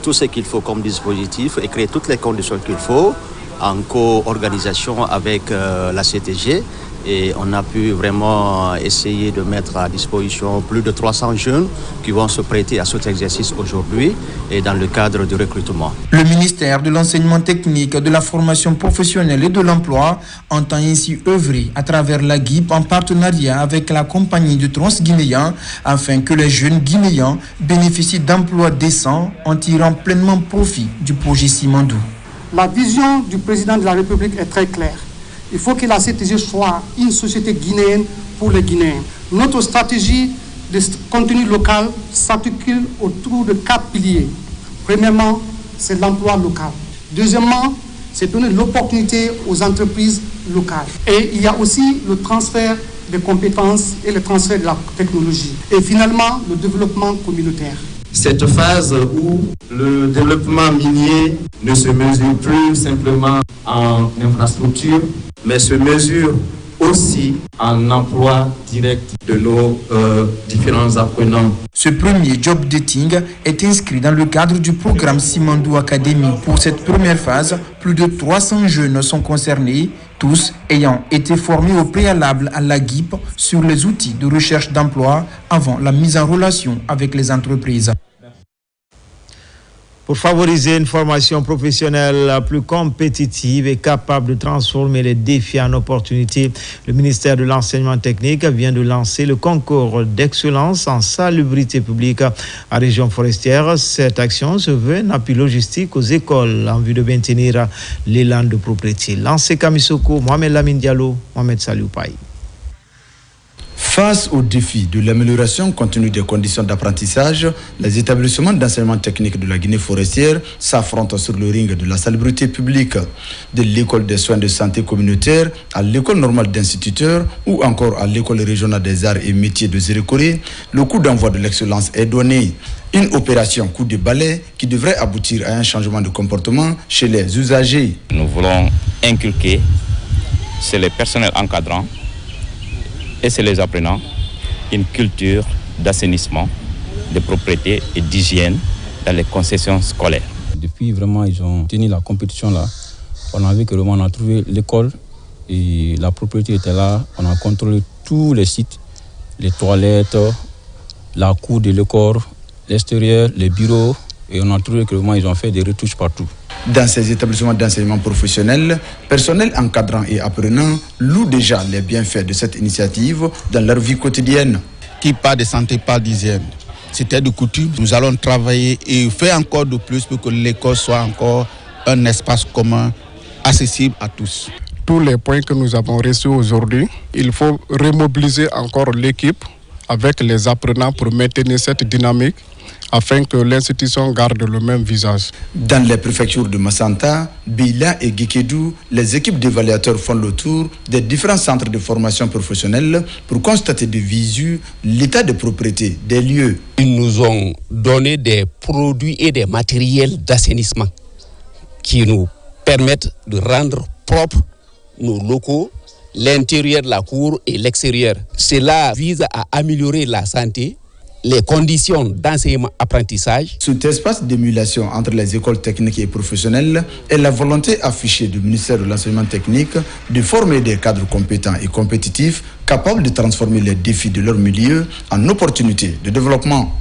tout ce qu'il faut comme dispositif et créer toutes les conditions qu'il faut en co-organisation avec la CTG. Et on a pu vraiment essayer de mettre à disposition plus de 300 jeunes qui vont se prêter à cet exercice aujourd'hui et dans le cadre du recrutement. Le ministère de l'enseignement technique, de la formation professionnelle et de l'emploi entend ainsi œuvrer à travers la GIP en partenariat avec la compagnie du transguinéen afin que les jeunes guinéens bénéficient d'emplois décents en tirant pleinement profit du projet Simandou. La vision du président de la République est très claire. Il faut que la CTG soit une société guinéenne pour les Guinéens. Notre stratégie de contenu local s'articule autour de 4 piliers. Premièrement, c'est l'emploi local. Deuxièmement, c'est donner l'opportunité aux entreprises locales. Et il y a aussi le transfert des compétences et le transfert de la technologie. Et finalement, le développement communautaire. Cette phase où le développement minier ne se mesure plus simplement en infrastructure, mais se mesure aussi en emploi direct de nos différents apprenants. Ce premier job dating est inscrit dans le cadre du programme Simandou Academy. Pour cette première phase, plus de 300 jeunes sont concernés, tous ayant été formés au préalable à la GIP sur les outils de recherche d'emploi avant la mise en relation avec les entreprises. Pour favoriser une formation professionnelle plus compétitive et capable de transformer les défis en opportunités, le ministère de l'Enseignement technique vient de lancer le concours d'excellence en salubrité publique à région forestière. Cette action se veut un appui logistique aux écoles en vue de maintenir l'élan de propriété. Lancé Kamisoko, Mohamed Lamine Diallo, Mohamed Saliou Paye. Face au défi de l'amélioration continue des conditions d'apprentissage, les établissements d'enseignement technique de la Guinée forestière s'affrontent sur le ring de la salubrité publique, de l'école des soins de santé communautaire à l'école normale d'instituteurs ou encore à l'école régionale des arts et métiers de Zérékoré. Le coup d'envoi de l'excellence est donné. Une opération coup de balai qui devrait aboutir à un changement de comportement chez les usagers. Nous voulons inculquer chez les personnels encadrants et c'est les apprenants, une culture d'assainissement, de propreté et d'hygiène dans les concessions scolaires. Depuis vraiment ils ont tenu la compétition là, on a vu que vraiment on a trouvé l'école et la propriété était là, on a contrôlé tous les sites, les toilettes, la cour de l'école, l'extérieur, les bureaux et on a trouvé que vraiment ils ont fait des retouches partout. Dans ces établissements d'enseignement professionnel, personnel encadrant et apprenant louent déjà les bienfaits de cette initiative dans leur vie quotidienne. Qui parle de santé, parle d'hygiène. C'était de coutume. Nous allons travailler et faire encore de plus pour que l'école soit encore un espace commun, accessible à tous. Tous les points que nous avons reçus aujourd'hui, il faut remobiliser encore l'équipe avec les apprenants pour maintenir cette dynamique, afin que l'institution garde le même visage. Dans les préfectures de Massanta, Bila et Guékédou, les équipes d'évaluateurs font le tour des différents centres de formation professionnelle pour constater de visu l'état de propriété des lieux. Ils nous ont donné des produits et des matériels d'assainissement qui nous permettent de rendre propres nos locaux l'intérieur de la cour et l'extérieur. Cela vise à améliorer la santé, les conditions d'enseignement-apprentissage. Cet espace d'émulation entre les écoles techniques et professionnelles est la volonté affichée du ministère de l'enseignement technique de former des cadres compétents et compétitifs capables de transformer les défis de leur milieu en opportunités de développement.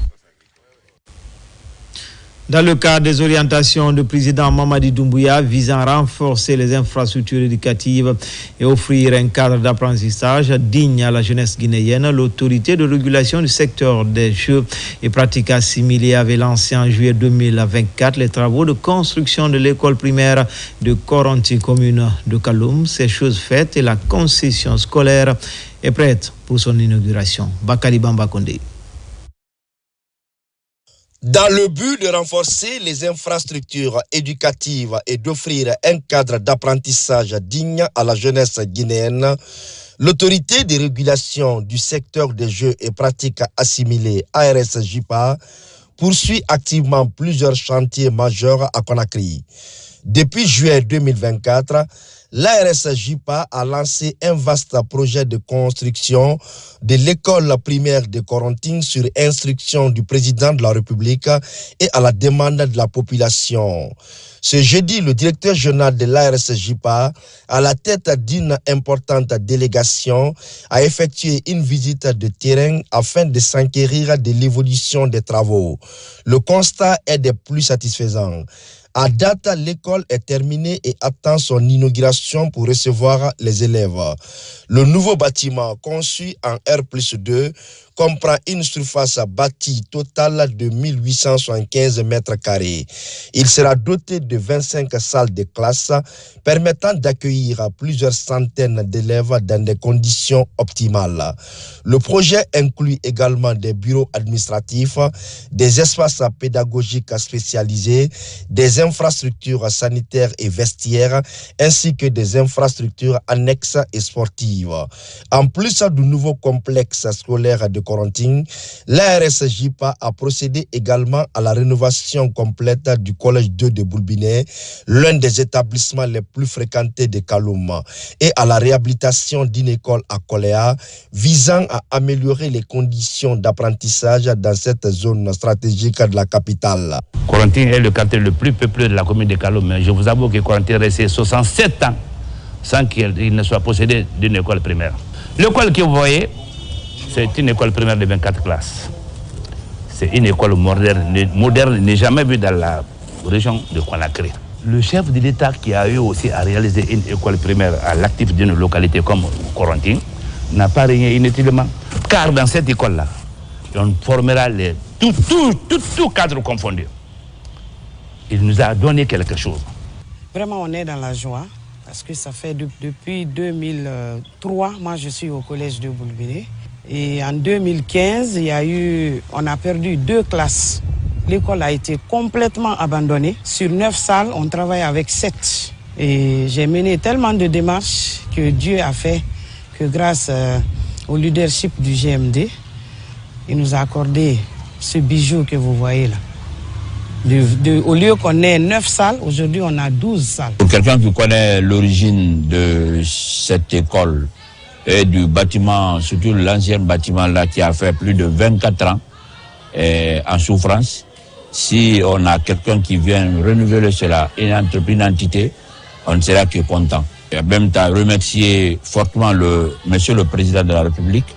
Dans le cadre des orientations du président Mamadi Doumbouya visant à renforcer les infrastructures éducatives et offrir un cadre d'apprentissage digne à la jeunesse guinéenne, l'autorité de régulation du secteur des jeux et pratiques assimilées avait lancé en juillet 2024 les travaux de construction de l'école primaire de Koronti, commune de Kaloum. Ces choses faites et la concession scolaire est prête pour son inauguration. Bakari Bamba Kondé. Dans le but de renforcer les infrastructures éducatives et d'offrir un cadre d'apprentissage digne à la jeunesse guinéenne, l'autorité de régulation du secteur des jeux et pratiques assimilées ARS-JIPA poursuit activement plusieurs chantiers majeurs à Conakry. Depuis juillet 2024, l'ARS-JIPA a lancé un vaste projet de construction de l'école primaire de Koronti sur instruction du président de la République et à la demande de la population. Ce jeudi, le directeur général de l'ARS-JIPA, à la tête d'une importante délégation, a effectué une visite de terrain afin de s'enquérir de l'évolution des travaux. Le constat est des plus satisfaisants. À date, l'école est terminée et attend son inauguration pour recevoir les élèves. Le nouveau bâtiment, conçu en R+2, comprend une surface bâtie totale de 1875 mètres carrés. Il sera doté de 25 salles de classe permettant d'accueillir plusieurs centaines d'élèves dans des conditions optimales. Le projet inclut également des bureaux administratifs, des espaces pédagogiques spécialisés, des infrastructures sanitaires et vestiaires, ainsi que des infrastructures annexes et sportives. En plus du nouveau complexe scolaire de Koronti, l'ARS-JIPA a procédé également à la rénovation complète du collège 2 de Boulbiné, l'un des établissements les plus fréquentés de Kaloum, et à la réhabilitation d'une école à Koléa, visant à améliorer les conditions d'apprentissage dans cette zone stratégique de la capitale. Koronti est le quartier le plus peuplé de la commune de Kaloum. Je vous avoue que Koronti est resté 67 ans sans qu'il ne soit possédé d'une école primaire. L'école que vous voyez, c'est une école primaire de 24 classes. C'est une école moderne, n'est jamais vue dans la région de Conakry. Le chef de l'État qui a eu aussi à réaliser une école primaire à l'actif d'une localité comme Koronti n'a pas régné inutilement. Car dans cette école-là, on formera tout cadre confondu. Il nous a donné quelque chose. Vraiment, on est dans la joie. Parce que ça fait depuis 2003, moi je suis au collège de Boulbiné. Et en 2015, on a perdu 2 classes. L'école a été complètement abandonnée. Sur 9 salles, on travaille avec 7. Et j'ai mené tellement de démarches que Dieu a fait que grâce au leadership du GMD, il nous a accordé ce bijou que vous voyez là. Au lieu qu'on ait 9 salles, aujourd'hui on a 12 salles. Pour quelqu'un qui connaît l'origine de cette école et du bâtiment, surtout l'ancien bâtiment là qui a fait plus de 24 ans en souffrance, si on a quelqu'un qui vient renouveler cela, une entité, on sera que content. Et en même temps, remercier fortement monsieur le président de la République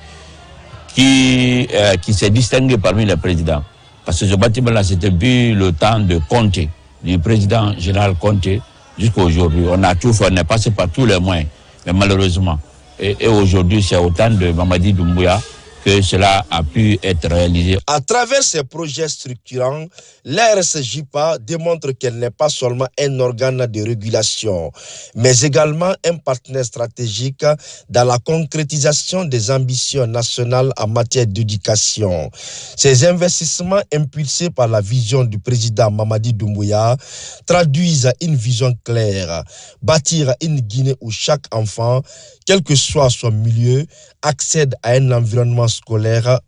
qui s'est distingué parmi les présidents. Parce que ce bâtiment-là, c'était vu le temps de Conté, du président général Conté, jusqu'à aujourd'hui. On a tout fait, on est passé par tous les moyens, mais malheureusement. Et aujourd'hui, c'est au temps de Mamadi Doumbouya que cela a pu être réalisé. À travers ces projets structurants, l'ARS-JIPA démontre qu'elle n'est pas seulement un organe de régulation, mais également un partenaire stratégique dans la concrétisation des ambitions nationales en matière d'éducation. Ces investissements impulsés par la vision du président Mamadi Doumbouya traduisent une vision claire, bâtir une Guinée où chaque enfant, quel que soit son milieu, accède à un environnement scolaire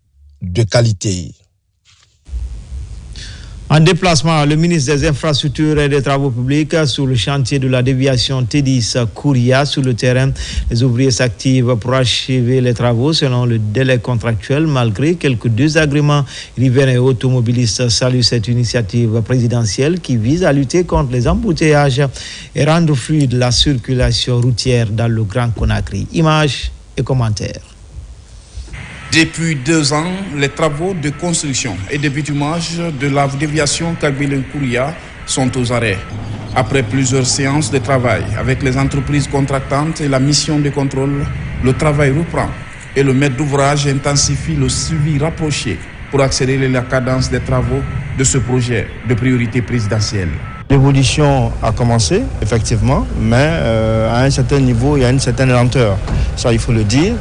de qualité. En déplacement, le ministre des Infrastructures et des Travaux publics sur le chantier de la déviation Tédis-Kouria sur le terrain. Les ouvriers s'activent pour achever les travaux selon le délai contractuel malgré quelques désagréments. Riverains et automobilistes saluent cette initiative présidentielle qui vise à lutter contre les embouteillages et rendre fluide la circulation routière dans le Grand Conakry. Images et commentaires. Depuis 2 ans, les travaux de construction et de bitumage de la déviation Kabylie-Kouria sont aux arrêts. Après plusieurs séances de travail avec les entreprises contractantes et la mission de contrôle, le travail reprend et le maître d'ouvrage intensifie le suivi rapproché pour accélérer la cadence des travaux de ce projet de priorité présidentielle. L'évolution a commencé, effectivement, mais à un certain niveau, il y a une certaine lenteur. Ça, il faut le dire.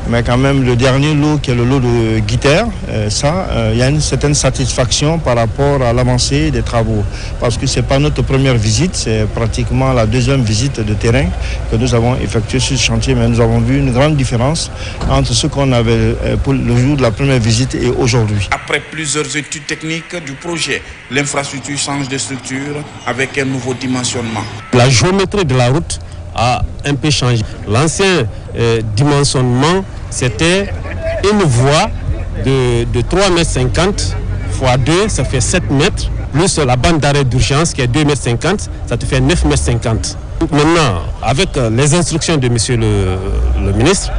Mais quand même, le dernier lot, qui est le lot de Guitère, il y a une certaine satisfaction par rapport à l'avancée des travaux. Parce que ce n'est pas notre première visite, c'est pratiquement la 2e visite de terrain que nous avons effectuée sur ce chantier. Mais nous avons vu une grande différence entre ce qu'on avait pour le jour de la première visite et aujourd'hui. Après plusieurs études techniques du projet, l'infrastructure change de structure avec un nouveau dimensionnement. La géométrie de la route a un peu changé. L'ancien dimensionnement, c'était une voie de 3,50 m x 2, ça fait 7 mètres, plus la bande d'arrêt d'urgence qui est 2,50 m, ça te fait 9,50 m. Maintenant, avec les instructions de monsieur le ministre,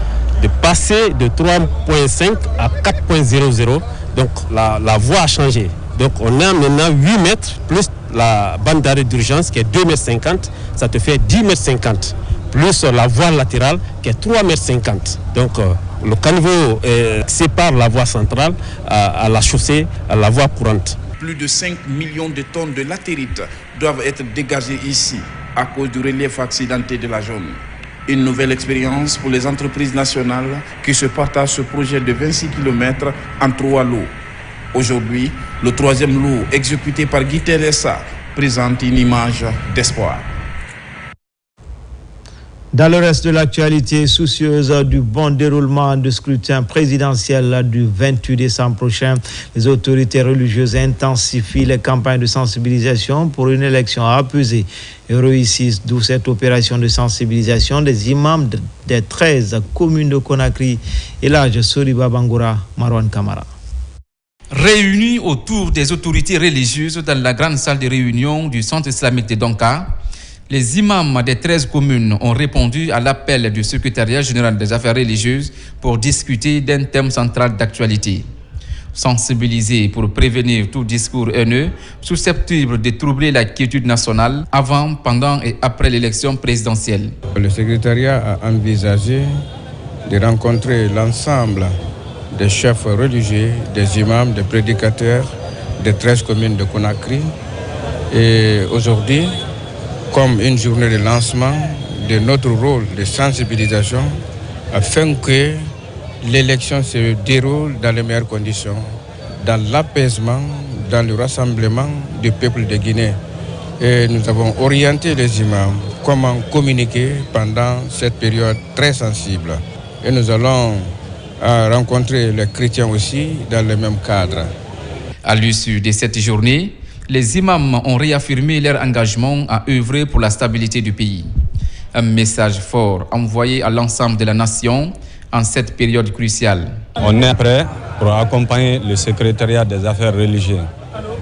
de passer de 3,5 à 4,00, donc la voie a changé. Donc on a maintenant 8 mètres plus la bande d'arrêt d'urgence qui est 2,50 m, ça te fait 10,50 m, plus la voie latérale qui est 3,50 m. Donc le caniveau sépare la voie centrale à la chaussée, à la voie courante. Plus de 5 millions de tonnes de latérite doivent être dégagées ici à cause du relief accidenté de la zone. Une nouvelle expérience pour les entreprises nationales qui se partagent ce projet de 26 km en 3 lots. Aujourd'hui, le 3e lot exécuté par Guitère SA présente une image d'espoir. Dans le reste de l'actualité, soucieuse du bon déroulement du scrutin présidentiel du 28 décembre prochain, les autorités religieuses intensifient les campagnes de sensibilisation pour une élection apaisée et réussissent, d'où cette opération de sensibilisation des imams des 13 communes de Conakry. Et là, Soriba Bangoura, Marwan Kamara. Réunis autour des autorités religieuses dans la grande salle de réunion du centre islamique de Donka, les imams des 13 communes ont répondu à l'appel du secrétariat général des affaires religieuses pour discuter d'un thème central d'actualité. Sensibiliser pour prévenir tout discours haineux susceptible de troubler la quiétude nationale avant, pendant et après l'élection présidentielle. Le secrétariat a envisagé de rencontrer l'ensemble des chefs religieux, des imams, des prédicateurs des 13 communes de Conakry. Et aujourd'hui, comme une journée de lancement de notre rôle de sensibilisation, afin que l'élection se déroule dans les meilleures conditions, dans l'apaisement, dans le rassemblement du peuple de Guinée. Et nous avons orienté les imams comment communiquer pendant cette période très sensible. Et nous allons rencontrer les chrétiens aussi dans le même cadre. À l'issue de cette journée, les imams ont réaffirmé leur engagement à œuvrer pour la stabilité du pays. Un message fort envoyé à l'ensemble de la nation en cette période cruciale. On est prêt pour accompagner le secrétariat des affaires religieuses.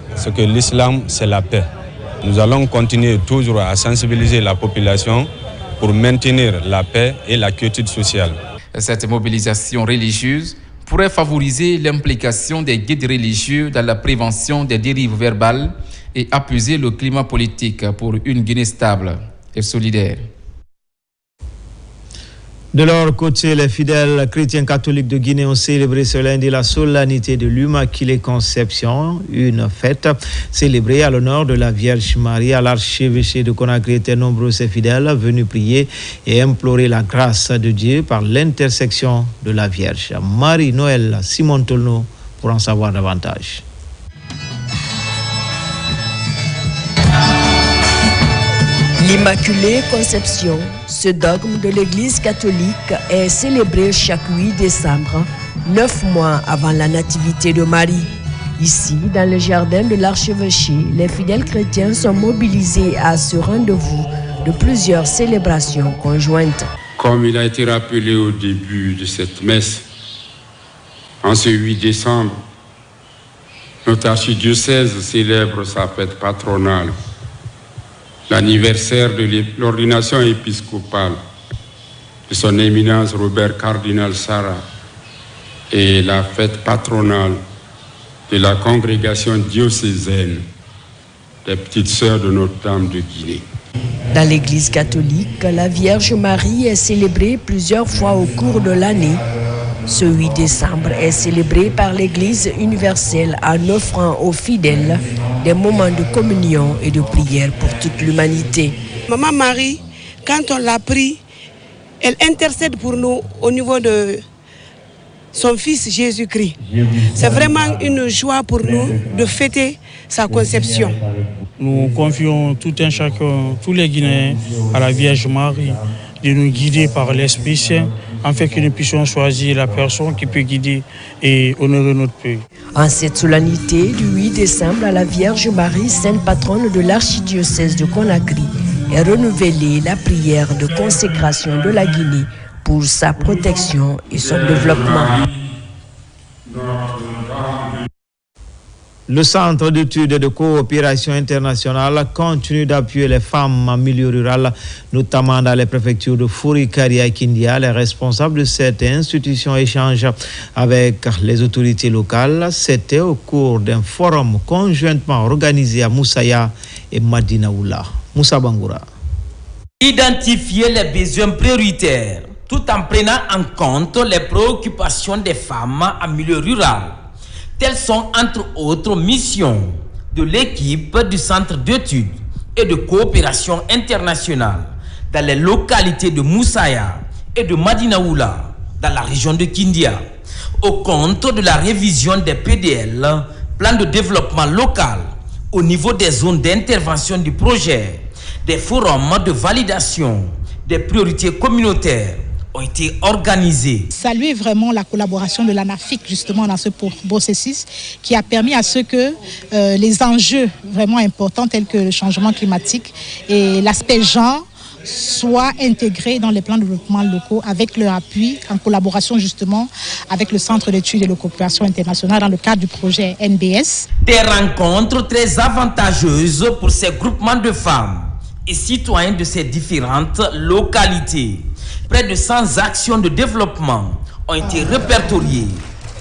Parce que l'islam, c'est la paix. Nous allons continuer toujours à sensibiliser la population pour maintenir la paix et la quiétude sociale. Cette mobilisation religieuse pourrait favoriser l'implication des guides religieux dans la prévention des dérives verbales et apaiser le climat politique pour une Guinée stable et solidaire. De leur côté, les fidèles chrétiens catholiques de Guinée ont célébré ce lundi la solennité de l'Immaculée Conception, une fête célébrée à l'honneur de la Vierge Marie. À l'archevêché de Conakry étaient nombreux ces fidèles venus prier et implorer la grâce de Dieu par l'intercession de la Vierge. Marie-Noël Simon Tolno pour en savoir davantage. L'Immaculée Conception, ce dogme de l'Église catholique, est célébré chaque 8 décembre, 9 mois avant la nativité de Marie. Ici, dans le jardin de l'archevêché, les fidèles chrétiens sont mobilisés à ce rendez-vous de plusieurs célébrations conjointes. Comme il a été rappelé au début de cette messe, en ce 8 décembre, notre archidiocèse célèbre sa fête patronale, l'anniversaire de l'ordination épiscopale de son éminence Robert Cardinal Sarah et la fête patronale de la congrégation diocésaine des Petites Sœurs de Notre-Dame de Guinée. Dans l'Église catholique, la Vierge Marie est célébrée plusieurs fois au cours de l'année. Ce 8 décembre est célébré par l'Église universelle en offrant aux fidèles des moments de communion et de prière pour toute l'humanité. Maman Marie, quand on l'a prie, elle intercède pour nous au niveau de son fils Jésus-Christ. C'est vraiment une joie pour nous de fêter sa conception. Nous confions tout un chacun, tous les Guinéens, à la Vierge Marie, de nous guider par l'Esprit Saint, afin que nous puissions choisir la personne qui peut guider et honorer notre pays. En cette solennité du 8 décembre, à la Vierge Marie, sainte patronne de l'archidiocèse de Conakry, est renouvelée la prière de consécration de la Guinée pour sa protection et son développement. Le Centre d'études et de coopération internationale continue d'appuyer les femmes en milieu rural, notamment dans les préfectures de Fourikari et Kindia. Les responsables de cette institution échangent avec les autorités locales. C'était au cours d'un forum conjointement organisé à Moussaïa et Madinaoula. Moussa Bangoura. Identifier les besoins prioritaires tout en prenant en compte les préoccupations des femmes en milieu rural. Telles sont entre autres missions de l'équipe du Centre d'études et de coopération internationale dans les localités de Moussaïa et de Madinaoula dans la région de Kindia, au compte de la révision des PDL, plan de développement local, au niveau des zones d'intervention du projet, des forums de validation, des priorités communautaires ont été organisés. Saluer vraiment la collaboration de l'ANAFIC justement dans ce processus qui a permis à ce que les enjeux vraiment importants tels que le changement climatique et l'aspect genre soient intégrés dans les plans de développement locaux avec leur appui en collaboration justement avec le Centre d'études et de coopération internationale dans le cadre du projet NBS. Des rencontres très avantageuses pour ces groupements de femmes et citoyens de ces différentes localités. Près de 100 actions de développement ont été répertoriées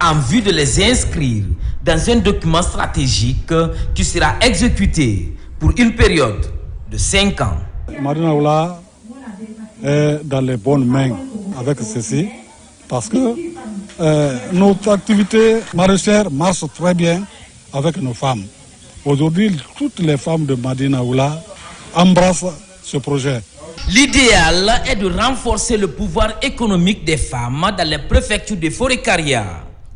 en vue de les inscrire dans un document stratégique qui sera exécuté pour une période de 5 ans. Madinaoula est dans les bonnes mains avec ceci parce que notre activité maraîchère marche très bien avec nos femmes. Aujourd'hui, toutes les femmes de Madinaoula embrassent ce projet. L'idéal est de renforcer le pouvoir économique des femmes dans les préfectures de Fourikaria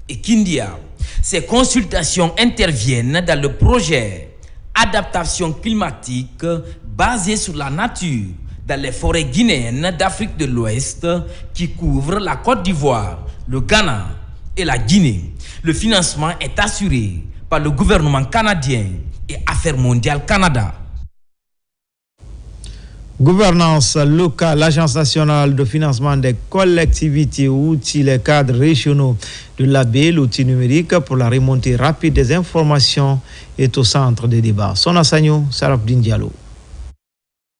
et Kindia. Ces consultations interviennent dans le projet Adaptation climatique basé sur la nature dans les forêts guinéennes d'Afrique de l'Ouest qui couvrent la Côte d'Ivoire, le Ghana et la Guinée. Le financement est assuré par le gouvernement canadien et Affaires mondiales Canada. Gouvernance locale, l'Agence nationale de financement des collectivités outils, les cadres régionaux de l'AB, l'outil numérique pour la remontée rapide des informations est au centre des débats. Sona Sagno, Sarabdine Diallo.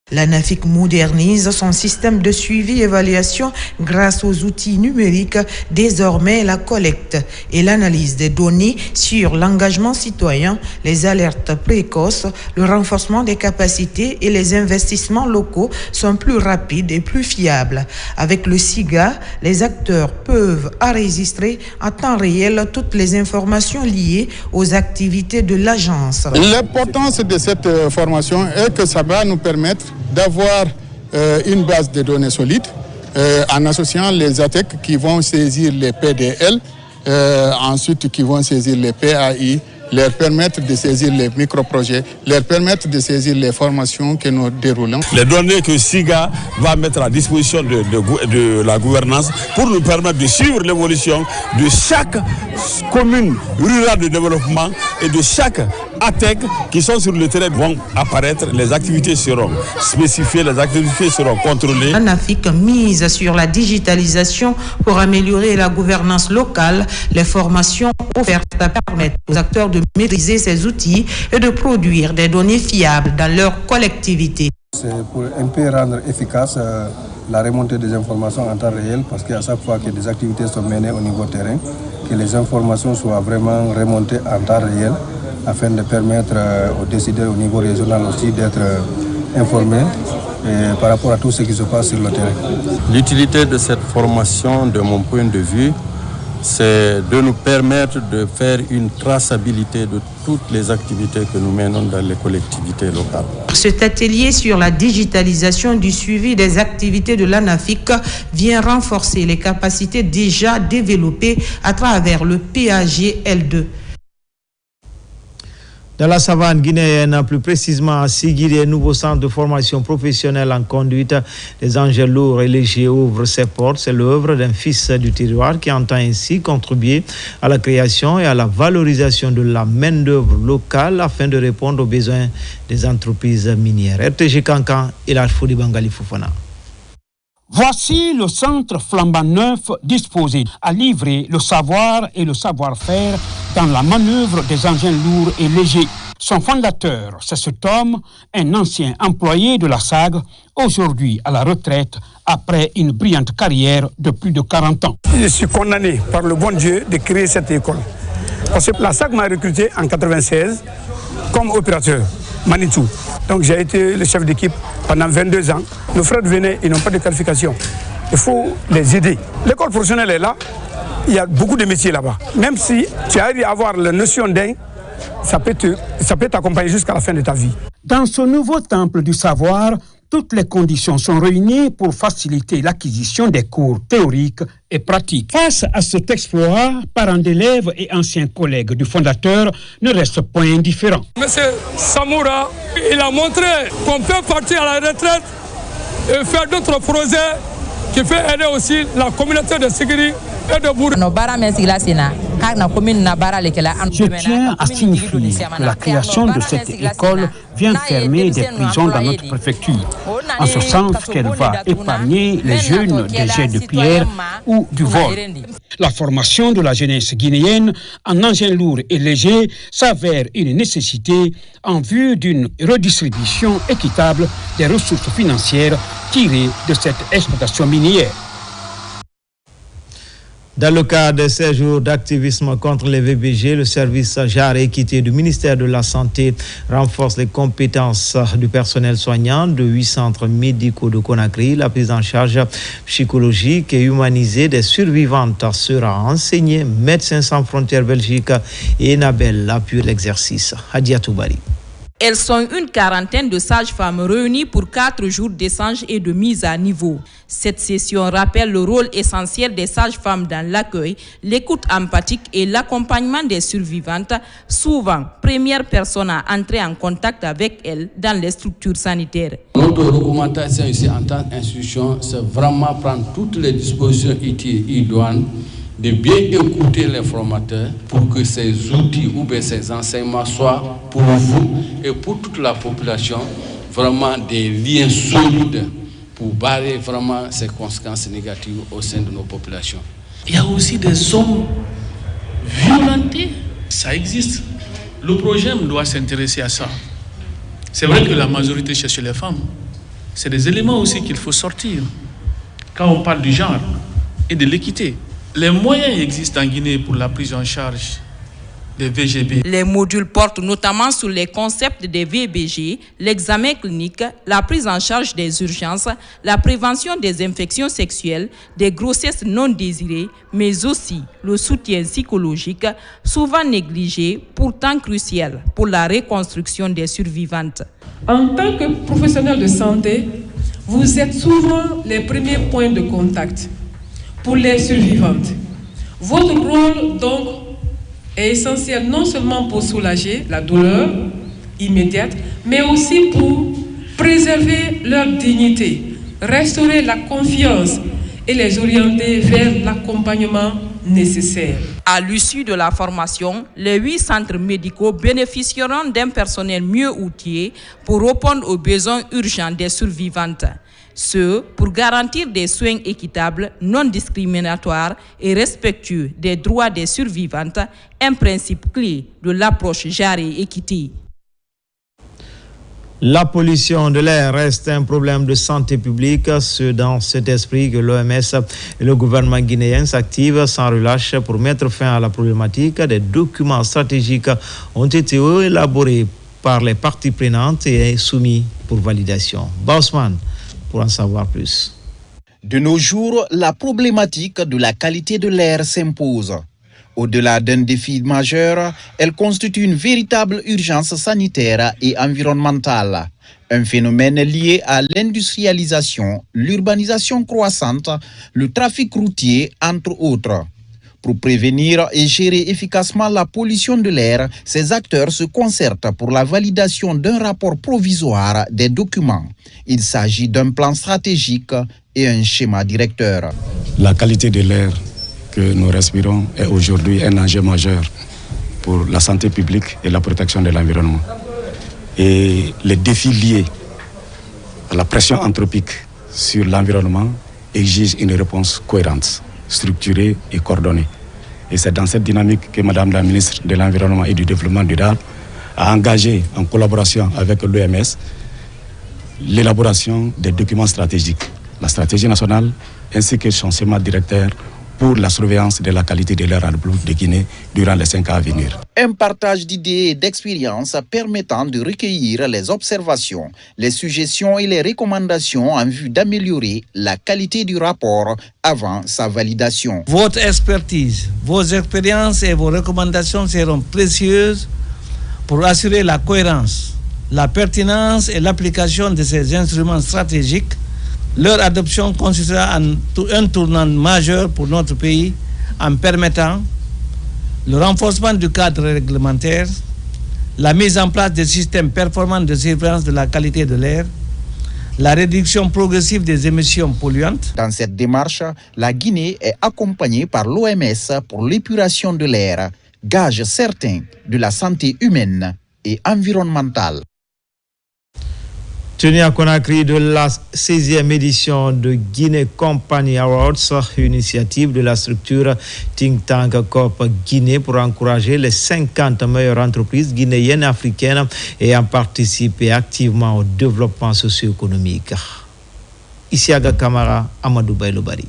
L'ANAFIC modernise son système de suivi et évaluation grâce aux outils numériques. Désormais, la collecte et l'analyse des données sur l'engagement citoyen, les alertes précoces, le renforcement des capacités et les investissements locaux sont plus rapides et plus fiables. Avec le SIGA, les acteurs peuvent enregistrer en temps réel toutes les informations liées aux activités de l'agence. L'importance de cette formation est que ça va nous permettre d'avoir une base de données solide en associant les ATEC qui vont saisir les PDL, ensuite qui vont saisir les PAI leur permettre de saisir les micro-projets, leur permettre de saisir les formations que nous déroulons. Les données que SIGA va mettre à disposition de la gouvernance pour nous permettre de suivre l'évolution de chaque commune rurale de développement et de chaque ATEC qui sont sur le terrain vont apparaître, les activités seront spécifiées, les activités seront contrôlées. L'ANAFIC mise sur la digitalisation pour améliorer la gouvernance locale. Les formations offertes permettent aux acteurs de maîtriser ces outils et de produire des données fiables dans leur collectivité. C'est pour un peu rendre efficace la remontée des informations en temps réel, parce qu'à chaque fois que des activités sont menées au niveau terrain, que les informations soient vraiment remontées en temps réel, afin de permettre aux décideurs au niveau régional aussi d'être informés par rapport à tout ce qui se passe sur le terrain. L'utilité de cette formation, de mon point de vue, c'est de nous permettre de faire une traçabilité de toutes les activités que nous menons dans les collectivités locales. Cet atelier sur la digitalisation du suivi des activités de l'ANAFIC vient renforcer les capacités déjà développées à travers le PAG L2. Dans la savane guinéenne, plus précisément à Sigiri, un nouveau centre de formation professionnelle en conduite des engins lourds et légers ouvre ses portes. C'est l'œuvre d'un fils du terroir qui entend ainsi contribuer à la création et à la valorisation de la main-d'œuvre locale afin de répondre aux besoins des entreprises minières. RTG Kankan et l'Arfoudi Bangali Fofana. Voici le centre flambant neuf disposé à livrer le savoir et le savoir-faire dans la manœuvre des engins lourds et légers. Son fondateur, c'est cet homme, un ancien employé de la SAG, aujourd'hui à la retraite après une brillante carrière de plus de 40 ans. Je suis condamné par le bon Dieu de créer cette école. Parce que la SAG m'a recruté en 1996 comme opérateur. Manitou. Donc j'ai été le chef d'équipe pendant 22 ans. Nos frères venaient, ils n'ont pas de qualification. Il faut les aider. L'école professionnelle est là. Il y a beaucoup de métiers là-bas. Même si tu arrives à avoir la notion d'un, ça peut t'accompagner jusqu'à la fin de ta vie. Dans ce nouveau temple du savoir, toutes les conditions sont réunies pour faciliter l'acquisition des cours théoriques et pratiques. Face à cet exploit, parents d'élèves et anciens collègues du fondateur ne restent point indifférents. Monsieur Samoura, il a montré qu'on peut partir à la retraite et faire d'autres projets qui peuvent aider aussi la communauté de Sigiri et de Bourg. Je tiens à signifier que la création de cette école vient fermer des prisons dans notre préfecture, en ce sens qu'elle va épargner les jeunes des jets de pierre ou du vol. La formation de la jeunesse guinéenne en engins lourds et légers s'avère une nécessité en vue d'une redistribution équitable des ressources financières tirées de cette exploitation minière. Dans le cadre de ces jours d'activisme contre les VBG, le service Genre et Équité du ministère de la Santé renforce les compétences du personnel soignant de 8 centres médicaux de Conakry. La prise en charge psychologique et humanisée des survivantes sera enseignée. Médecins sans frontières Belgique et Enabel appuient l'exercice. Hadia Toubari. Elles sont une quarantaine de sages-femmes réunies pour 4 jours d'échange et de mise à niveau. Cette session rappelle le rôle essentiel des sages-femmes dans l'accueil, l'écoute empathique et l'accompagnement des survivantes, souvent première personne à entrer en contact avec elles dans les structures sanitaires. Notre recommandation ici en tant qu'institution, c'est vraiment prendre toutes les dispositions idoines, de bien écouter les formateurs pour que ces outils ou bien ces enseignements soient pour vous et pour toute la population vraiment des liens solides pour barrer vraiment ces conséquences négatives au sein de nos populations. Il y a aussi des hommes violentés, ça existe. Le projet doit s'intéresser à ça. C'est vrai que la majorité chez les femmes, c'est des éléments aussi qu'il faut sortir quand on parle du genre et de l'équité. Les moyens existent en Guinée pour la prise en charge des VGB. Les modules portent notamment sur les concepts des VBG, l'examen clinique, la prise en charge des urgences, la prévention des infections sexuelles, des grossesses non désirées, mais aussi le soutien psychologique, souvent négligé, pourtant crucial pour la reconstruction des survivantes. En tant que professionnel de santé, vous êtes souvent les premiers points de contact pour les survivantes. Votre rôle, donc, est essentiel non seulement pour soulager la douleur immédiate, mais aussi pour préserver leur dignité, restaurer la confiance et les orienter vers l'accompagnement nécessaire. À l'issue de la formation, les 8 centres médicaux bénéficieront d'un personnel mieux outillé pour répondre aux besoins urgents des survivantes. Ce, pour garantir des soins équitables, non discriminatoires et respectueux des droits des survivantes, un principe clé de l'approche Jaré-Équité. La pollution de l'air reste un problème de santé publique. C'est dans cet esprit que l'OMS et le gouvernement guinéen s'activent sans relâche pour mettre fin à la problématique. Des documents stratégiques ont été élaborés par les parties prenantes et soumis pour validation. Bosman, pour en savoir plus. De nos jours, la problématique de la qualité de l'air s'impose. Au-delà d'un défi majeur, elle constitue une véritable urgence sanitaire et environnementale. Un phénomène lié à l'industrialisation, l'urbanisation croissante, le trafic routier, entre autres. Pour prévenir et gérer efficacement la pollution de l'air, ces acteurs se concertent pour la validation d'un rapport provisoire des documents. Il s'agit d'un plan stratégique et un schéma directeur. La qualité de l'air que nous respirons est aujourd'hui un enjeu majeur pour la santé publique et la protection de l'environnement. Et les défis liés à la pression anthropique sur l'environnement exigent une réponse cohérente, structurée et coordonnée. Et c'est dans cette dynamique que Madame la ministre de l'Environnement et du Développement durable a engagé, en collaboration avec l'OMS, l'élaboration des documents stratégiques, la stratégie nationale ainsi que son schéma directeur pour la surveillance de la qualité de l'air en République de Guinée durant les 5 ans à venir. Un partage d'idées et d'expériences permettant de recueillir les observations, les suggestions et les recommandations en vue d'améliorer la qualité du rapport avant sa validation. Votre expertise, vos expériences et vos recommandations seront précieuses pour assurer la cohérence, la pertinence et l'application de ces instruments stratégiques. Leur adoption constituera un tournant majeur pour notre pays en permettant le renforcement du cadre réglementaire, la mise en place de systèmes performants de surveillance de la qualité de l'air, la réduction progressive des émissions polluantes. Dans cette démarche, la Guinée est accompagnée par l'OMS pour l'épuration de l'air, gage certain de la santé humaine et environnementale. Tenu à Conakry de la 16e édition de Guinée Company Awards, initiative de la structure Think Tank Corp Guinée pour encourager les 50 meilleures entreprises guinéennes et africaines ayant participé activement au développement socio-économique. Isiaga Kamara, Amadou Bailobari.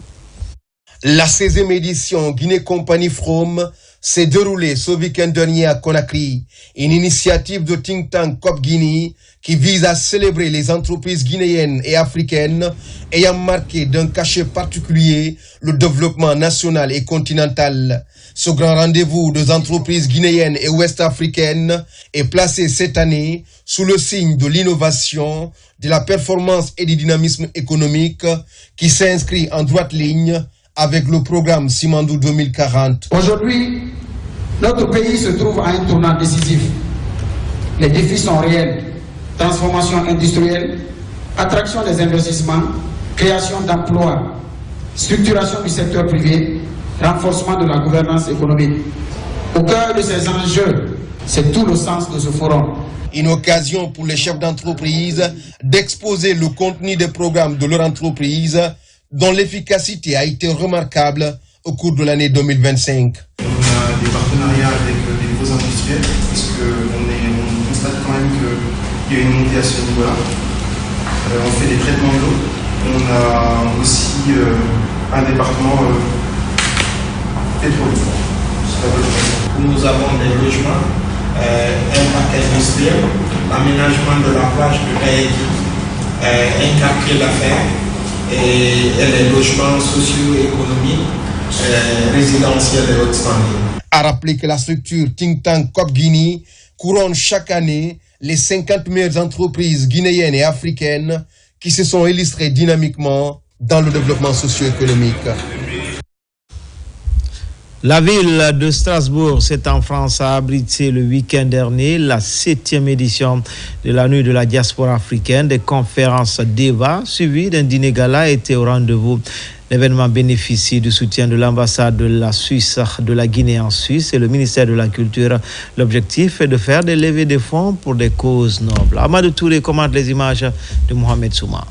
La 16e édition Guinée Company From s'est déroulée ce week-end dernier à Conakry, une initiative de Think Tank Corp Guinée qui vise à célébrer les entreprises guinéennes et africaines ayant marqué d'un cachet particulier le développement national et continental. Ce grand rendez-vous des entreprises guinéennes et ouest-africaines est placé cette année sous le signe de l'innovation, de la performance et du dynamisme économique qui s'inscrit en droite ligne avec le programme Simandou 2040. Aujourd'hui, notre pays se trouve à un tournant décisif. Les défis sont réels. Transformation industrielle, attraction des investissements, création d'emplois, structuration du secteur privé, renforcement de la gouvernance économique. Au cœur de ces enjeux, c'est tout le sens de ce forum. Une occasion pour les chefs d'entreprise d'exposer le contenu des programmes de leur entreprise dont l'efficacité a été remarquable au cours de l'année 2025. On a des partenariats avec des gros industriels parce qu'on constate quand même qu'il y a une montée à ce niveau-là. On fait des traitements d'eau. On a aussi un département pétrolier. Nous avons des logements, un parc industriel, l'aménagement de la plage de Kaïdi, un quartier d'affaires et les logements socio-économiques, résidentiels et autres. A rappelé que la structure Think Tank Corp Guinée couronne chaque année les 50 meilleures entreprises guinéennes et africaines qui se sont illustrées dynamiquement dans le développement socio-économique. La ville de Strasbourg, c'est en France, a abrité le week-end dernier la 7e édition de la Nuit de la diaspora africaine. Des conférences débats suivies d'un dîner gala étaient au rendez-vous. L'événement bénéficie du soutien de l'ambassade de la Suisse, de la Guinée en Suisse et le ministère de la Culture. L'objectif est de faire des levées de fonds pour des causes nobles. Amadou Touré commande les images de Mohamed Souma.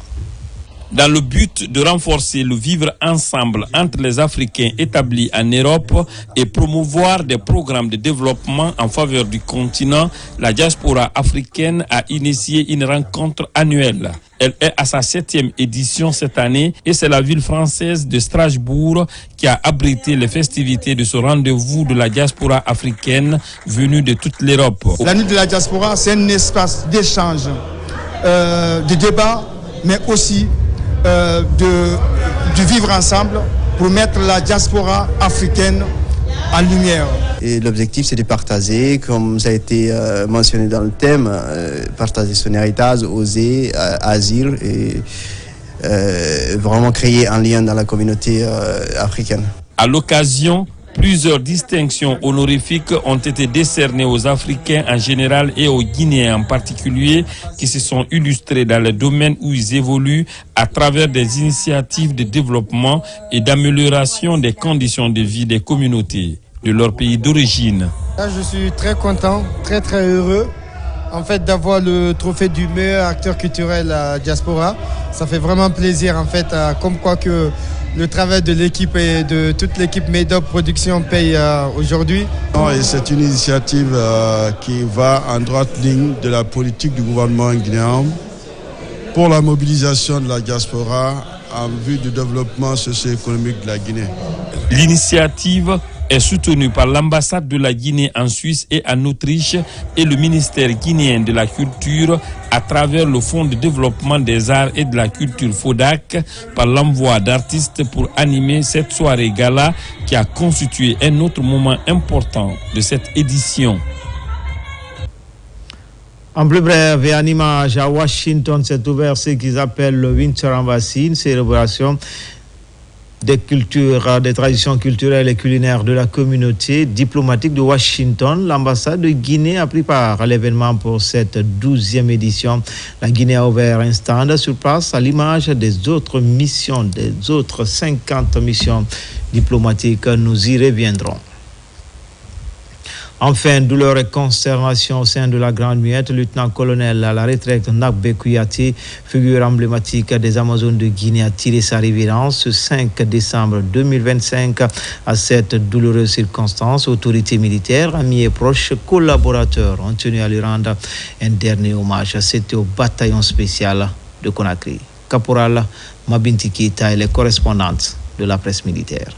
Dans le but de renforcer le vivre ensemble entre les Africains établis en Europe et promouvoir des programmes de développement en faveur du continent, la diaspora africaine a initié une rencontre annuelle. Elle est à sa 7e édition cette année et c'est la ville française de Strasbourg qui a abrité les festivités de ce rendez-vous de la diaspora africaine venue de toute l'Europe. La Nuit de la diaspora, c'est un espace d'échange, de débat, mais aussi de vivre ensemble pour mettre la diaspora africaine en lumière. Et l'objectif, c'est de partager, comme ça a été mentionné dans le thème, partager son héritage, oser, agir et vraiment créer un lien dans la communauté africaine. À l'occasion, plusieurs distinctions honorifiques ont été décernées aux Africains en général et aux Guinéens en particulier, qui se sont illustrés dans les domaines où ils évoluent à travers des initiatives de développement et d'amélioration des conditions de vie des communautés de leur pays d'origine. Là, je suis très content, très heureux en fait d'avoir le trophée du meilleur acteur culturel à diaspora. Ça fait vraiment plaisir en fait, comme quoi que le travail de l'équipe et de toute l'équipe Medop Production paye aujourd'hui. C'est une initiative qui va en droite ligne de la politique du gouvernement guinéen pour la mobilisation de la diaspora en vue du développement socio-économique de la Guinée. L'initiative est soutenue par l'ambassade de la Guinée en Suisse et en Autriche et le ministère guinéen de la Culture à travers le Fonds de développement des arts et de la culture FODAC par l'envoi d'artistes pour animer cette soirée gala qui a constitué un autre moment important de cette édition. En plus bref et en image, à Washington s'est ouvert ce qu'ils appellent le Winter Embassy, une célébration des cultures, des traditions culturelles et culinaires de la communauté diplomatique de Washington. L'ambassade de Guinée a pris part à l'événement pour cette 12e édition. La Guinée a ouvert un stand sur place à l'image des autres missions, des autres 50 missions diplomatiques. Nous y reviendrons. Enfin, douleur et consternation au sein de la Grande Muette, lieutenant-colonel à la retraite Nagbe Kouyaté, figure emblématique des Amazones de Guinée, a tiré sa révérence ce 5 décembre 2025. À cette douloureuse circonstance, autorités militaires, amis et proches collaborateurs ont tenu à lui rendre un dernier hommage. C'était au bataillon spécial de Conakry. Caporal Mabinti Keita est la correspondante de la presse militaire.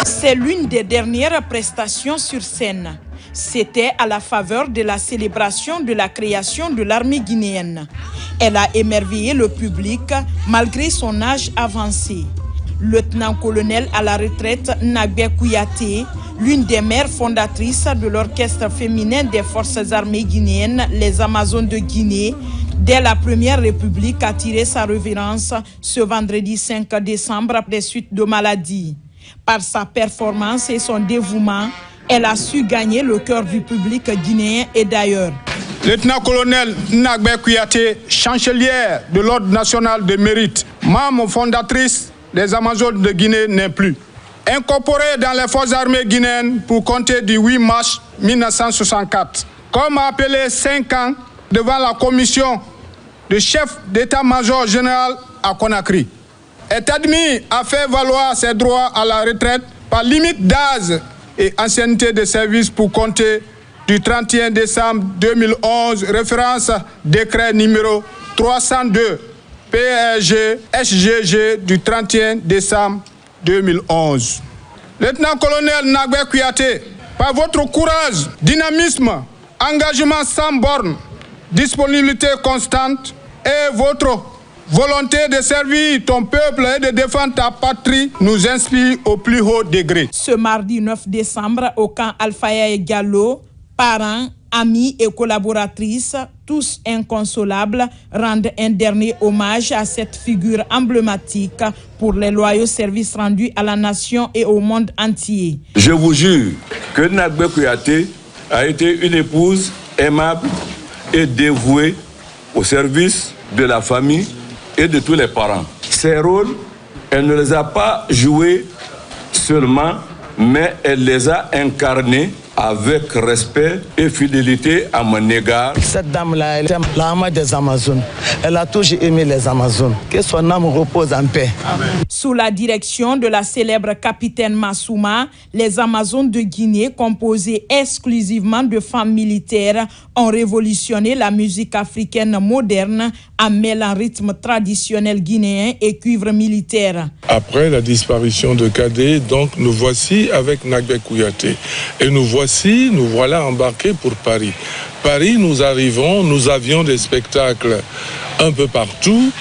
C'est l'une des dernières prestations sur scène. C'était à la faveur de la célébration de la création de l'armée guinéenne. Elle a émerveillé le public malgré son âge avancé. Lieutenant-colonel à la retraite Nagbe Kouyaté, l'une des mères fondatrices de l'orchestre féminin des forces armées guinéennes, les Amazones de Guinée, dès la Première République, a tiré sa révérence ce vendredi 5 décembre des suites de maladie. Par sa performance et son dévouement, elle a su gagner le cœur du public guinéen et d'ailleurs. Lieutenant-colonel Nagbe Kouyaté, chancelière de l'Ordre national de mérite, membre fondatrice des Amazones de Guinée n'est plus. Incorporée dans les forces armées guinéennes pour compter du 8 mars 1964. Comme appelé 5 ans devant la commission de chef d'état-major général à Conakry. Est admis à faire valoir ses droits à la retraite par limite d'âge et ancienneté de service pour compter du 31 décembre 2011, référence décret numéro 302 PRG SGG du 31 décembre 2011. Lieutenant-colonel Nagbe Kouyaté, par votre courage, dynamisme, engagement sans borne, disponibilité constante et votre volonté de servir ton peuple et de défendre ta patrie nous inspire au plus haut degré. Ce mardi 9 décembre, au camp Alpha Diallo, parents, Amis et collaboratrices, tous inconsolables, rendent un dernier hommage à cette figure emblématique pour les loyaux services rendus à la nation et au monde entier. Je vous jure que Nagbé Kouyaté a été une épouse aimable et dévouée au service de la famille et de tous les parents. Ses rôles, elle ne les a pas joués seulement, mais elle les a incarnés avec respect et fidélité à mon égard. Cette dame-là, elle aime l'âme des Amazones. Elle a toujours aimé les Amazones. Que son âme repose en paix. Amen. Sous la direction de la célèbre capitaine Massouma, les Amazones de Guinée, composées exclusivement de femmes militaires, ont révolutionné la musique africaine moderne en mêlant rythme traditionnel guinéen et cuivre militaire. Après la disparition de Kadé, donc nous voici avec Nagbé Kouyaté. Et nous voilà embarqués pour Paris. Paris, nous avions des spectacles un peu partout.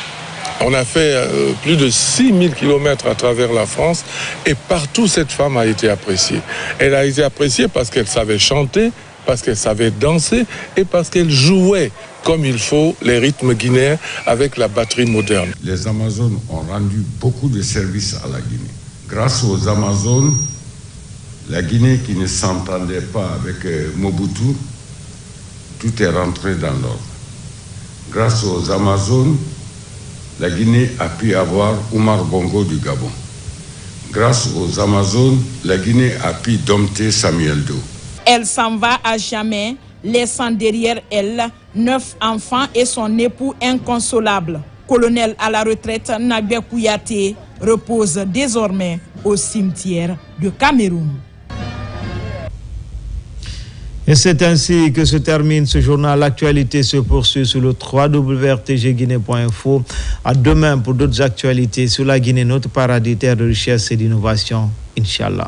On a fait plus de 6000 kilomètres à travers la France et partout cette femme a été appréciée. Elle a été appréciée parce qu'elle savait chanter, parce qu'elle savait danser et parce qu'elle jouait comme il faut les rythmes guinéens avec la batterie moderne. Les Amazones ont rendu beaucoup de services à la Guinée. Grâce aux Amazones, la Guinée qui ne s'entendait pas avec Mobutu, tout est rentré dans l'ordre. Grâce aux Amazones, la Guinée a pu avoir Oumar Bongo du Gabon. Grâce aux Amazones, la Guinée a pu dompter Samuel Doe. Elle s'en va à jamais, laissant derrière elle 9 enfants et son époux inconsolable. Colonel à la retraite Nagbé Kouyaté repose désormais au cimetière de Cameroun. Et c'est ainsi que se termine ce journal. L'actualité se poursuit sur le www.rtgguinée.info. À demain pour d'autres actualités sur la Guinée, notre paradis terre de richesse et d'innovation. Inch'Allah.